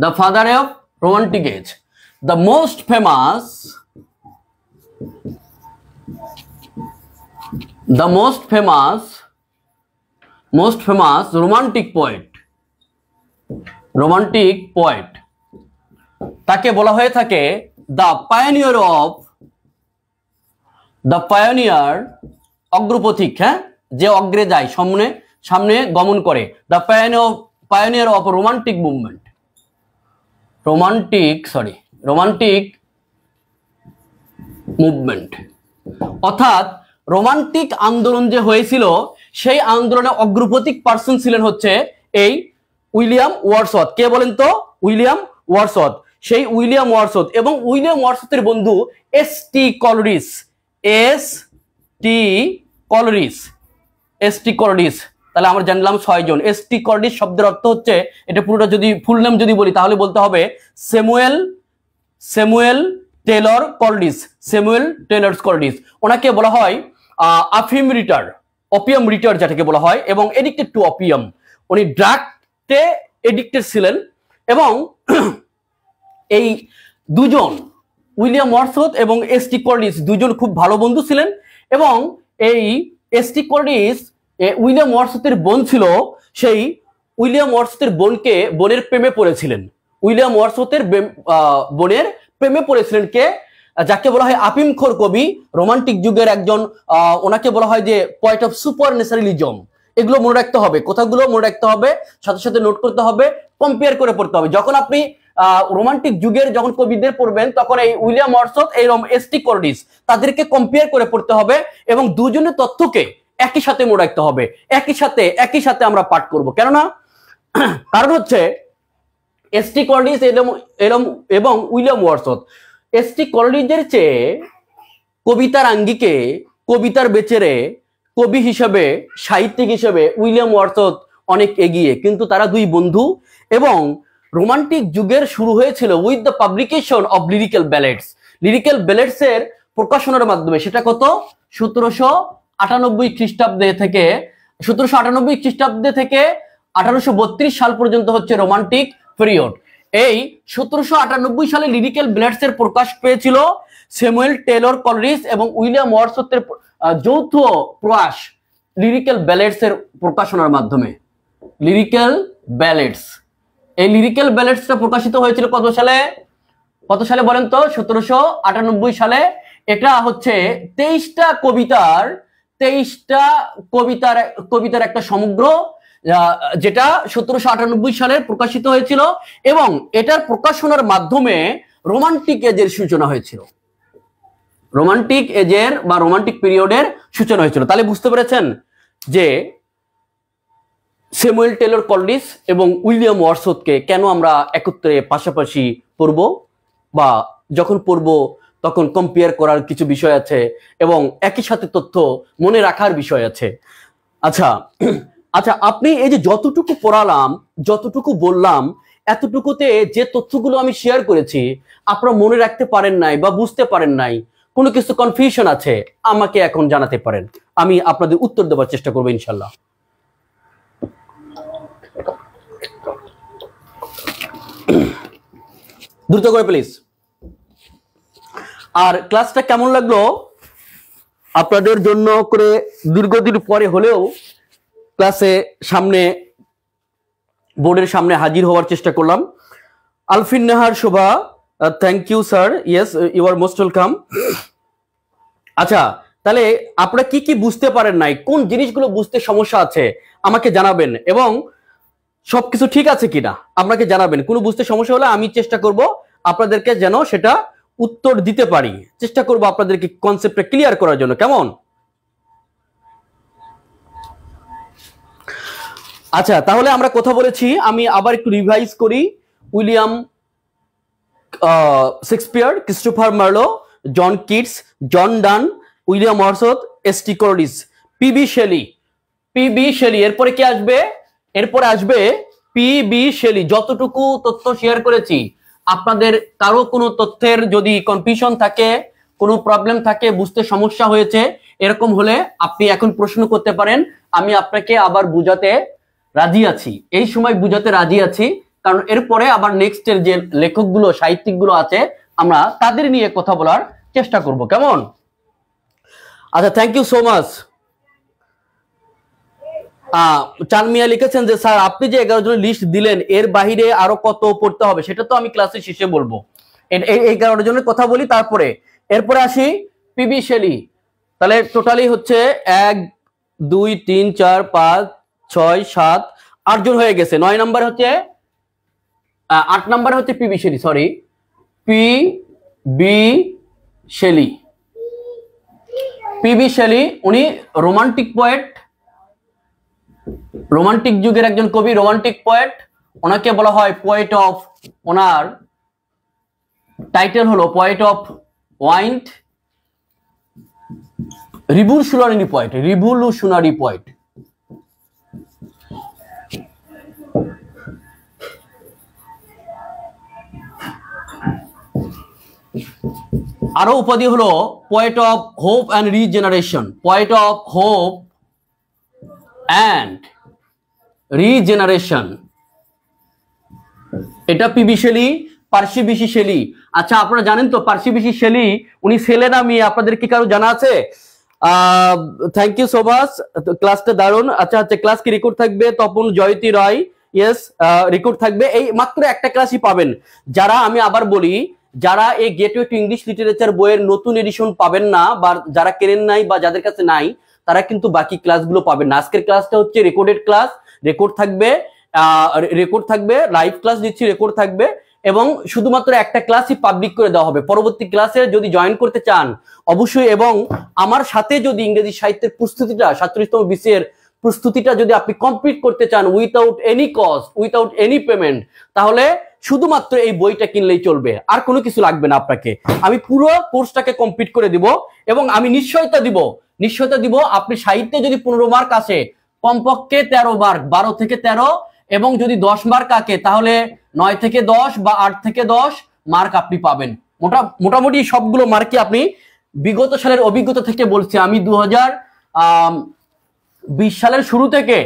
the father of romantic age, the most famous romantic poet তাকে বলা হয়ে থাকে দ্য পায়োনিয়ার অগ্রপথিক, হ্যাঁ, যে অগ্রে যায়, সামনে সামনে গমন করে, the pioneer of romantic movement, romantic movement. অর্থাৎ রোমান্টিক আন্দোলন যে হয়েছিল সেই আন্দোলনে অগ্রপথিক পার্সন ছিলেন হচ্ছে এই উইলিয়াম ওয়ার্ডসওয়ার্থ। কে বলেন তো? William Wordsworth. সেই উইলিয়াম ওয়ার্ডসওয়ার্থ এবং উইলিয়াম ওয়ার্ডসওয়ার্থের বন্ধু এস.টি. কলরিস। তাহলে আমরা জানলাম 6 জন। এস.টি. কলরিস শব্দের অর্থ হচ্ছে, এটা পুরোটা যদি ফুল নাম যদি বলি তাহলে বলতে হবে স্যামুয়েল টেলর কলরিস। ওনাকে বলা হয় অপিয়াম রিটার যেটাকে বলা হয়, এবং এডিক্টেড টু অপিয়াম। উনি ড্রাগতে এডিক্টেড ছিলেন। এবং এই দুজন, উইলিয়াম ওয়ার্ডসওয়ার্থ এবং এস.টি. কলরিস, দুজন খুব ভালো বন্ধু ছিলেন। এবং এই এস.টি. কলরিস উইলিয়াম ওয়ার্ডসওয়ার্থের বোন ছিল। সেই উইলিয়াম ওয়ার্ডসওয়ার্থের বোনের প্রেমে পড়েছিলেন। উইলিয়াম ওয়ার্ডসওয়ার্থের বোনের প্রেমে পড়েছিলেন কে? যাকে বলা হয় আফিমখোর কবি, রোমান্টিক যুগের একজন। ওনাকে বলা হয় যে পয়েট অফ সুপার ন্যাচারালিজম। এগুলো মনে রাখতে হবে, কথাগুলো মনে রাখতে হবে, সাথে সাথে নোট করতে হবে, কম্পেয়ার করে পড়তে হবে। যখন আপনি রোমান্টিক যুগের যখন কবিদের পড়বেন তখন এই উইলিয়াম ওয়ার্ডসওয়ার্থ এবং এস.টি. কলরিস তাদেরকে কম্পেয়ার করে পড়তে হবে এবং দুজনের তথ্যকে একই সাথে মনে রাখতে হবে। একই সাথে আমরা পাঠ করব। কেননা কারণ হচ্ছে এস.টি. কলরিস এবং উইলিয়াম ওয়ার্ডসওয়ার্থ, এস.টি. কলরিসের চেয়ে কবিতার আঙ্গিকে, কবিতার বেচেরে, কবি হিসেবে, সাহিত্যিক হিসেবে উইলিয়াম ওয়ার্ডসওয়ার্থ অনেক এগিয়ে। কিন্তু তারা দুই বন্ধু। এবং রোমান্টিক যুগের শুরু হয়েছিল with the publication of Lyrical Ballads এর প্রকাশনার মাধ্যমে। সেটা কত? 1798 খ্রিস্টাব্দে থেকে 1832 সাল পর্যন্ত হচ্ছে রোমান্টিক পিরিয়ড। এই 1798 সালে লিরিক্যাল ব্যালেডস এর প্রকাশ পেয়েছিল স্যামুয়েল টেলর কলরিস এবং উইলিয়াম ওয়ার্ডসওয়ার্থের যৌথ প্রয়াস লিরিক্যাল ব্যালেডস এর প্রকাশনার মাধ্যমে। এই লিরিক্যাল ব্যালেডসটা প্রকাশিত হয়েছিল কত সালে বলেন তো? 1798 সালে। এটা হচ্ছে 23টা কবিতার একটা সমগ্র, যেটা 1798 সালে প্রকাশিত হয়েছিল। এবং এটার প্রকাশনার মাধ্যমে রোমান্টিক এজের সূচনা হয়েছিল। রোমান্টিক এজের বা রোমান্টিক পিরিয়ডের সূচনা হয়েছিল। তাহলে বুঝতে পেরেছেন যে স্যামুয়েল টেলর কলরিস এবং উইলিয়াম ওয়ার্ডসওয়ার্থকে কেন আমরা একত্রে পাশাপাশি পড়ব, বা যখন পড়ব তখন কম্পেয়ার করার কিছু বিষয় আছে এবং একই সাথে তথ্য মনে রাখার বিষয় আছে। আচ্ছা, আপনি এই যে যতটুকু পড়ালাম, যতটুকু বললাম, এতটুকুতে যে তথ্যগুলো আমি শেয়ার করেছি আপনারা মনে রাখতে পারেন নাই বা বুঝতে পারেন নাই, কোনো কিছু কনফিউশন আছে, আমাকে এখন জানাতে পারেন। আমি আপনাদের উত্তর দেওয়ার চেষ্টা করবো ইনশাল্লাহ। দ্রুত করে প্লিজ। আর ক্লাসটা কেমন লাগলো আপনাদের জন্য করে দীর্ঘদিন পরে হলেও ক্লাসে সামনে, বোর্ডের সামনে হাজির হওয়ার চেষ্টা করলাম। Alfin Nehar Shova, thank you sir, yes you are most welcome. আচ্ছা, তাহলে আপনারা কি কি বুঝতে পারেন নাই, কোন জিনিসগুলো বুঝতে সমস্যা আছে আমাকে জানাবেন, এবং সবকিছু ঠিক আছে কিনা আপনাকে জানাবেন। কোনো বুঝতে সমস্যা হলে আমি চেষ্টা করব আপনাদেরকে যেন সেটা উত্তর দিতে পারি, চেষ্টা করব আপনাদেরকে কনসেপ্টটা ক্লিয়ার করার জন্য। কেমন? আচ্ছা, তাহলে আমরা কথা বলেছি, আমি আবার একটু রিভাইজ করি। William Shakespeare, Christopher Marlowe, John Keats, John Donne, William Wordsworth, S T. Coleridge, P B. Shelley. এরপরে কি আসবে? এরপরে আসবে পি.বি. শেলি। যতটুকু তথ্য শেয়ার করেছি, আপনাদের কারো কোনো তথ্যের যদি কনফিউশন থাকে, কোনো প্রবলেম থাকে, বুঝতে সমস্যা হয়েছে, এরকম হলে আপনি এখন প্রশ্ন করতে পারেন। আমি আপনাকে আবার বুঝাতে রাজি আছি, এই সময় বুঝাতে রাজি আছি, কারণ এরপরে আবার নেক্সটের যে লেখকগুলো, সাহিত্যিকগুলো আছে, আমরা তাদের নিয়ে কথা বলার চেষ্টা করব। কেমন? আচ্ছা, থ্যাংক ইউ সো মাচ। চান মিয়া লিখেছেন যে স্যার আপনি যে 11 জনের লিস্ট দিলেন এর বাইরে আরো কত পড়তে হবে সেটা তো আমি ক্লাসের শেষে বলবো। এই 11 জনের কথা বলি, তারপরে এরপরে আসি পিবি শেলি। তাহলে টোটালি হচ্ছে 1 2 3 4 5 6 7 8 জন হয়ে গেছে। 9 নাম্বার হচ্ছে 8 নাম্বার হচ্ছে P B Shelley, sorry P B Shelley. P B Shelley উনি রোমান্টিক পোয়েট, রোমান্টিক যুগের একজন কবি, রোমান্টিক পোয়েট। ওনাকে বলা হয় পোয়েট অফ, ওনার টাইটেল হলো poet of wind, revolutionary poet, revolutionary poet. আরো উপাধি হলো poet of hope and regeneration, poet of hope and regeneration, এটা P B Shelley, Percy Bysshe Shelley. আচ্ছা আপনারা জানেন তো পার্সি বিশি শেলি উনি ছেলে না মেয়ে, আপনাদের কি কারো জানা আছে? থ্যাংক ইউ সো মাচ, ক্লাসটা দারুণ। আচ্ছা আচ্ছা, ক্লাস কি রেকর্ড থাকবে? তপন জয়তী রায়, ইয়েস রেকর্ড থাকবে। এই মাত্র একটা ক্লাসই পাবেন। যারা, আমি আবার বলি, যারা এই গেটওয়ে টু ইংলিশ লিটারেচার বইয়ের নতুন এডিশন পাবেন না বা যারা কেনেন নাই বা যাদের কাছে নাই তারা কিন্তু বাকি ক্লাসগুলো পাবেন না। আজকের ক্লাসটা হচ্ছে রেকর্ডেড ক্লাস, রেকর্ড থাকবে, লাইভ ক্লাস দিচ্ছি, রেকর্ড থাকবে এবং শুধুমাত্র একটা ক্লাসই পাবলিক করে দেওয়া হবে। পরবর্তী ক্লাসে যদি জয়েন করতে চান অবশ্যই, এবং আমার সাথে যদি ইংরেজি সাহিত্যের প্রস্তুতিটা 47তম বিসি এর প্রস্তুতিটা যদি আপনি কমপ্লিট করতে চান without any cost, without any payment, তাহলে শুধুমাত্র এই বইটা কিনলেই চলবে, আর কোনো কিছু লাগবে না আপনাকে। আমি পুরো কোর্সটাকে কমপ্লিট করে দিব এবং আমি নিশ্চয়তা দিব আপনি সাহিত্যে যদি 15 মার্ক আসে কমপক্ষে 13 মার্ক, 12 থেকে 13, এবং যদি 10 মার্ক আঁকে তাহলে 9 থেকে 10 বা 8 থেকে 10 মার্ক আপনি পাবেন। মোটামুটি সবগুলো মার্কই আপনি, বিগত সালের অভিজ্ঞতা থেকে বলছি, আমি 2020 সালের শুরু থেকে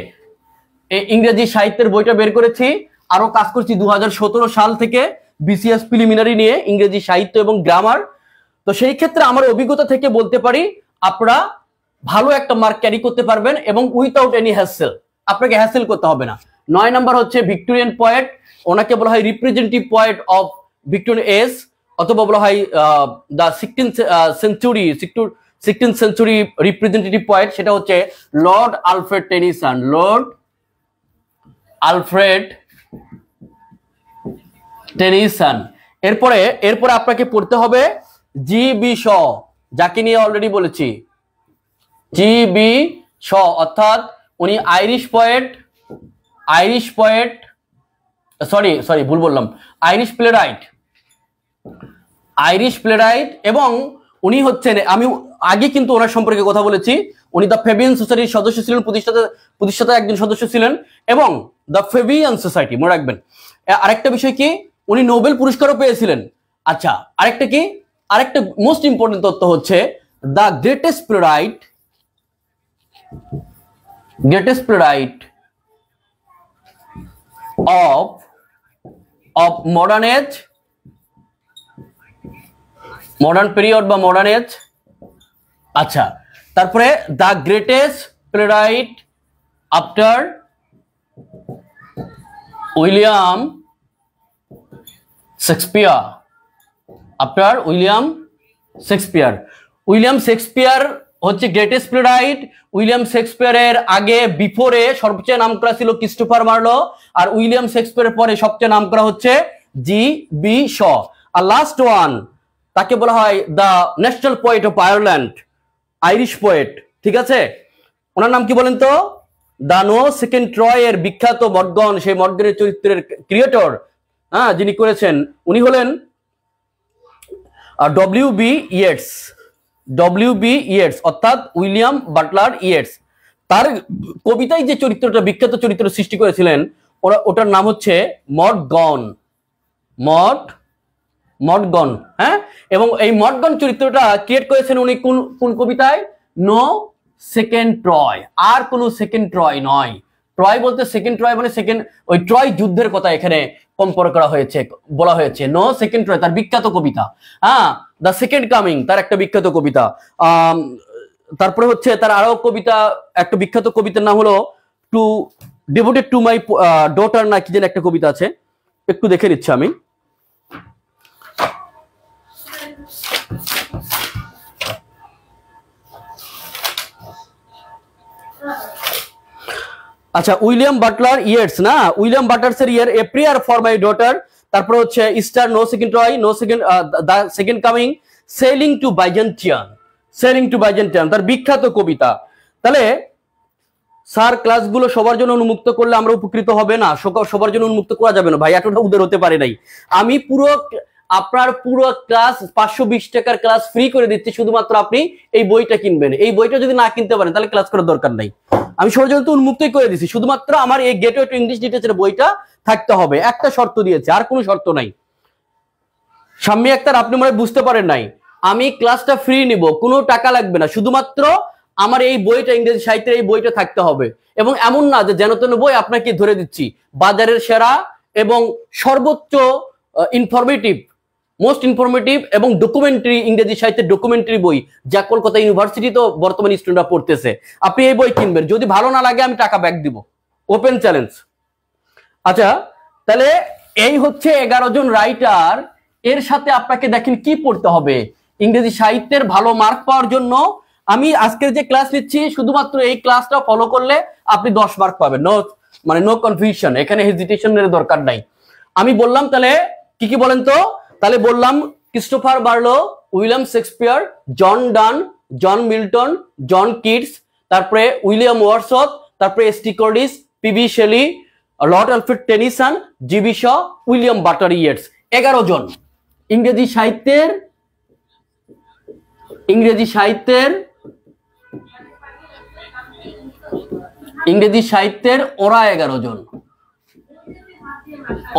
ইংরেজি সাহিত্যের বইটা বের করেছি, আরো কাজ করছি 2017 সাল থেকে বিসিএস প্রিলিমিনারি নিয়ে ইংরেজি সাহিত্য এবং গ্রামার। তো সেই ক্ষেত্রে আমার অভিজ্ঞতা থেকে বলতে পারি আপনারা ভালো একটা মার্ক ক্যারি করতে পারবেন এবং উইথাউট এনি হ্যাসেল, আপনাকে হ্যাসেল করতে হবে না। 9 নাম্বার হচ্ছে ভিক্টোরিয়ান পোয়েট, ওনাকে বলা হয় representative poet of Victorian age, অথবা বলা হয় the 16th century representative poet, সেটা হচ্ছে Lord Alfred Tennyson, Lord Alfred Tennyson. এরপরে আপনাকে পড়তে হবে জি.বি. শ, যাকে নিয়ে অলরেডি বলেছি, জি.বি. শ, অর্থাৎ উনি আইরিশ পোয়েট, ভুল বললাম, আইরিশ প্লেরাইট, এবং উনি হচ্ছেন, আমি আগে কিন্তু ওনার সম্পর্কে কথা বলেছি, উনি দ্য ফেবিয়ান সোসাইটির সদস্য ছিলেন, প্রতিষ্ঠাতা একজন সদস্য ছিলেন, এবং দ্য ফেবিয়ান সোসাইটি, মনে রাখবেন। আরেকটা বিষয় কি, উনি নোবেল পুরস্কারও পেয়েছিলেন। আচ্ছা, আরেকটা মোস্ট ইম্পর্টেন্ট তথ্য হচ্ছে the greatest playwright of modern age, modern period বা modern age। আচ্ছা, তারপরে the greatest playwright after William Shakespeare হচ্ছে গ্রেটেস্ট প্লেরাইট। উইলিয়াম শেক্সপিয়ারের আগে, বিফোরে সবচেয়ে নাম করা ছিল ক্রিস্টোফার মার্লো, আর উইলিয়াম শেক্সপিয়ারের পরে সবচেয়ে নাম করা হচ্ছে জি.বি. শ। আর লাস্ট ওয়ান, তাকে বলা হয় the national poet of Ireland, Irish poet, ঠিক আছে? ওনার নাম কি বলেন তো? দ্য নো সেকেন্ড ট্রয় এর বিখ্যাত মর্গন, সেই মর্গনের চরিত্রের ক্রিয়েটর, যিনি করেছেন, উনি হলেন ডব্লিউ.বি. ইয়েটস, অর্থাৎ উইলিয়াম বাটলার ইয়েটস। তার কবিতায় যে চরিত্রটা, বিখ্যাত চরিত্র সৃষ্টি করেছিলেন, ওটার নাম হচ্ছে মর্গন। হ্যাঁ, এবং এই মর্গন চরিত্রটা ক্রিয়েট করেছেন উনি কোন কবিতায়? নো সেকেন্ড ট্রয়, আর কোন সেকেন্ড ট্রয় নয়। ট্রয় বলতে সেকেন্ড ট্রয় মানে সেকেন্ড, ওই ট্রয় যুদ্ধের কথা এখানে কম্পেয়ার করা হয়েছে, বলা হয়েছে। নো সেকেন্ড ট্রয় তার বিখ্যাত কবিতা, দ্য সেকেন্ড কামিং তার একটা বিখ্যাত কবিতা। তারপরে হচ্ছে তার আরো কবিতা, একটা বিখ্যাত কবিতার নাম হলো to devoted to my daughter না কি যেন একটা কবিতা আছে, একটু দেখে নিচ্ছি আমি। আচ্ছা, উইলিয়াম বাটলার ইয়ার্স না, উইলিয়াম বাটলার্সের ইয়ার A Prayer for My Daughter, তারপর হচ্ছে Easter, no second try, no second, the second coming, sailing to Byzantium, sailing to Byzantium তার বিখ্যাত কবিতা। তাহলে স্যার ক্লাসগুলো সবার জন্য উন্মুক্ত করলে আমরা উপকৃত হবে না, সবার জন্য উন্মুক্ত করা যাবে না ভাই, এতটা উদার হতে পারে নাই। আমি আপনার পুরো ক্লাস 520 টাকার ক্লাস ফ্রি করে দিচ্ছি, শুধুমাত্র আপনি এই বইটা কিনবেন। এই বইটা যদি না কিনতে পারেন তাহলে ক্লাস করার দরকার নাই। আমি সবার জন্য তো উন্মুক্তই করে দিচ্ছি, শুধুমাত্র আমার এই গেটওয়ে টু ইংলিশ লিটারেচার বইটা থাকতে হবে। একটা শর্ত দিয়েছে, আর কোনো শর্ত নাই। শাম্মী আক্তার, আপনি মনে বুঝতে পারেন নাই, আমি ক্লাসটা ফ্রি নিব, কোনো টাকা লাগবে না, শুধুমাত্র আমার এই বইটা, ইংরেজি সাহিত্যের এই বইটা থাকতে হবে। এবং এমন না যে যেন তেন বই আপনাকে ধরে দিচ্ছি, বাজারের সেরা এবং সর্বোচ্চ ইনফরমেটিভ, মোস্ট ইনফরমেটিভ এবং ডকুমেন্টারি, ইংরেজি সাহিত্যের ডকুমেন্টারি বই, যা কলকাতা ইউনিভার্সিটি তো বর্তমানে স্টুডেন্টরা পড়তেছে। আপনি এই বই কিনবেন, যদি ভালো না লাগে আমি টাকা ব্যাক দিব, ওপেন চ্যালেঞ্জ। আচ্ছা, তাহলে এই হচ্ছে 11 জন রাইটার। এর সাথে আপনাকে দেখেন কি পড়তে হবে ইংরেজি সাহিত্যের ভালো মার্ক পাওয়ার জন্য। আমি আজকের যে ক্লাস নিচ্ছি, শুধুমাত্র এই ক্লাসটা ফলো করলে আপনি 10 মার্ক পাবেন, নো কনফিউশন, এখানে হেজিটেশনের দরকার নাই। আমি বললাম তাহলে কি কি বলেন তো, তাহলে বললাম Christopher Marlowe, William Shakespeare, John Donne, John Milton, John Keats, তারপরে উইলিয়াম ওয়ার্ডসওয়ার্থ, তারপরে S T. Coleridge, P B. Shelley, Lord Alfred Tennyson, G B. Shaw, William Butler Yeats. 11 জন ইংরেজি সাহিত্যের ওরা 11 জন,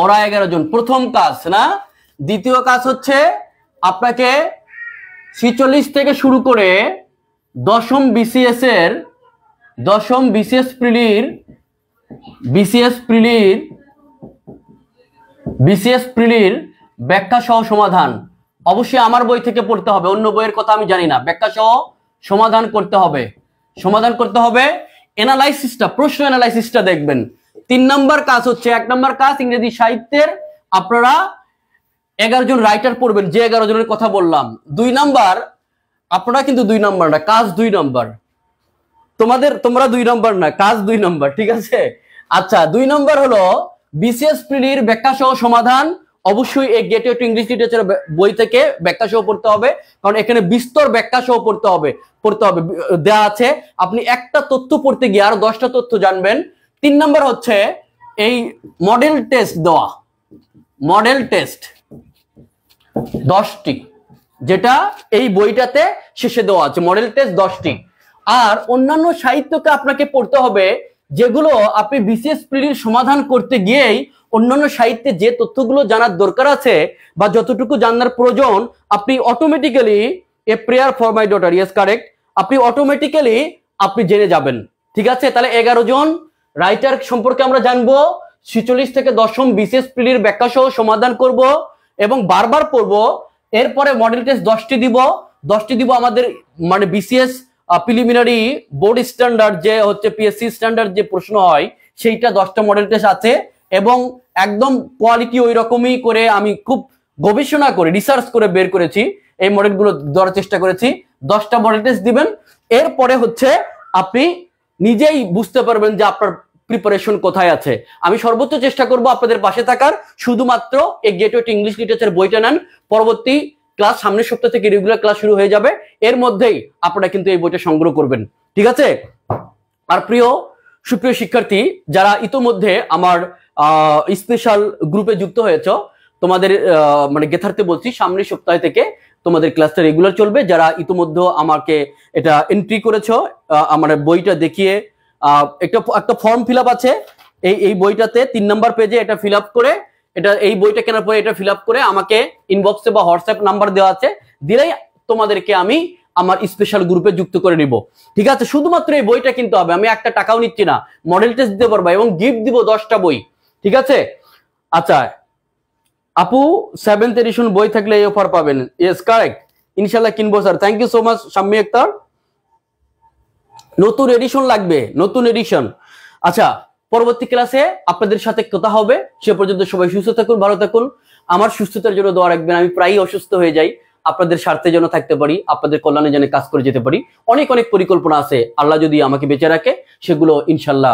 ওরা 11 জন। প্রথম কাজ না, দ্বিতীয় কাজ হচ্ছে আপনাকে 46 থেকে শুরু করে দশম বিসিএস প্রিলির ব্যাখ্যা সহ সমাধান অবশ্যই আমার বই থেকে পড়তে হবে, অন্য বইয়ের কথা আমি জানি না। ব্যাখ্যা সহ সমাধান করতে হবে। অ্যানালাইসিসটা, প্রশ্ন অ্যানালাইসিসটা দেখবেন। 3 নম্বর কাজ হচ্ছে, 1 নম্বর কাজ ইংরেজি সাহিত্যের আপনারা 11 জন রাইটার পড়বেন, যে 11 জনের কথা বললাম। 2 নম্বর, আপনারা কিন্তু 2 নম্বর না, কাজ 2 নম্বর, তোমরা 2 নম্বর না, কাজ 2 নম্বর, ঠিক আছে? আচ্ছা, 2 নম্বর হলো বিসিএস প্রিলির ব্যাখ্যা সহ সমাধান। অবশ্যই এই গেটওয়ে টু ইংলিশ লিটারেচার বই থেকে ব্যাখ্যা সহ পড়তে হবে, কারণ এখানে বিস্তর ব্যাখ্যা সহ পড়তে হবে দেয়া আছে। আপনি একটা তথ্য পড়তে গিয়ে আরো 10টা তথ্য জানবেন। 3 নম্বর হচ্ছে এই মডেল টেস্ট দেওয়া, মডেল টেস্ট 10টি, যেটা এই বইটাতে শেষে দেওয়া আছে, মডেল টেস্ট 10টি। আর অন্যান্য সাহিত্যকে আপনাকে পড়তে হবে, যেগুলো আপনি বিসিএস প্রিলির সমাধান করতে গিয়েই অন্যান্য সাহিত্যে যে তথ্যগুলো জানার দরকার আছে বা যতটুকু জানার প্রয়োজন, আপনি automatically A Prayer for My daughter, yes correct, আপনি অটোমেটিক্যালি আপনি জেনে যাবেন, ঠিক আছে? তাহলে 11 জন রাইটার সম্পর্কে আমরা জানবো, 46 থেকে দশম বিসিএস প্রিলির ব্যাখ্যা সহ সমাধান করব এবং বারবার পড়বো। এরপরে মডেল টেস্ট 10টি দিব আমাদের মানে বিসিএস প্রিলিমিনারি বোর্ড স্ট্যান্ডার্ড, যে হচ্ছে পিএসসি স্ট্যান্ডার্ড যে প্রশ্ন হয়, সেইটা 10টা মডেল টেস্ট আছে এবং একদম কোয়ালিটি ওই রকমই করে আমি খুব গবেষণা করে রিসার্চ করে বের করেছি, এই মডেলগুলো দেওয়ার চেষ্টা করেছি। 10টা মডেল টেস্ট দিবেন। এরপরে হচ্ছে আপনি নিজেই বুঝতে পারবেন যে আপনার প্রিপারেশন কোথায় আছে। আমি সর্বোচ্চ চেষ্টা করব আপনাদের পাশে থাকার। শুধুমাত্র এই গেটওয়ে টু ইংলিশ লিটারেচার বইটা নেন, পরবর্তী ক্লাস সামনের সপ্তাহ থেকে রেগুলার ক্লাস শুরু হয়ে যাবে, এর মধ্যেই আপনারা কিন্তু এই বইটা সংগ্রহ করবেন, ঠিক আছে? আর সুপ্রিয় শিক্ষার্থী, যারা ইতোমধ্যে আমার স্পেশাল গ্রুপে যুক্ত হয়েছে, তোমাদের মানে গেথার্থে বলছি, সামনের সপ্তাহ থেকে তোমাদের ক্লাসটা রেগুলার চলবে। যারা ইতোমধ্যে আমাকে এটা এন্ট্রি করেছো, আমার বইটা দেখিয়ে একটা ফর্ম ফিল আপ আছে এই বইটাতে, 3 নম্বর পেজে এটা ফিল আপ করে, এই বইটা কেনার পরে এটা ফিল আপ করে আমাকে ইনবক্সে বা হোয়াটসঅ্যাপ নাম্বার দেওয়া আছে, দিলেই তোমাদেরকে আমি আমার স্পেশাল গ্রুপে যুক্ত করে নিব, ঠিক আছে? শুধুমাত্র এই বইটা কিনতে হবে, আমি একটা টাকাও নিচ্ছি না, মডেল টেস্ট দিতে পারবা এবং গিফট দিব 10টা বই, ঠিক আছে? আচ্ছা আপু, 7th এডিশন বই থাকলে এই অফার পাবেন, ইয়েস কারেক্ট, ইনশাআল্লাহ কিনবো sir. Thank you so much Shammi Akter. নতুন এডিশন লাগবে, নতুন এডিশন। আচ্ছা, পরবর্তী ক্লাসে আপনাদের সাথে কথা হবে। সে পর্যন্ত সবাই সুস্থ থাকুন, ভালো থাকুন। আমার সুস্থতার জন্য দোয়া রাখবেন। আমি প্রায়ই অসুস্থ হয়ে যাই। আপনাদের স্বার্থে যেন থাকতে পারি, আপনাদের কল্যাণে যেন কাজ করে যেতে পারি। অনেক অনেক পরিকল্পনা আছে, আল্লাহ যদি আমাকে বেঁচে রাখে সেগুলো ইনশাল্লাহ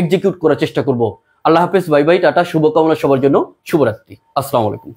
এক্সিকিউট করার চেষ্টা করব। আল্লাহ হাফেজ, বাই বাই, টাটা, শুভকামনা সবার জন্য, শুভরাত্রি, আসসালামু আলাইকুম।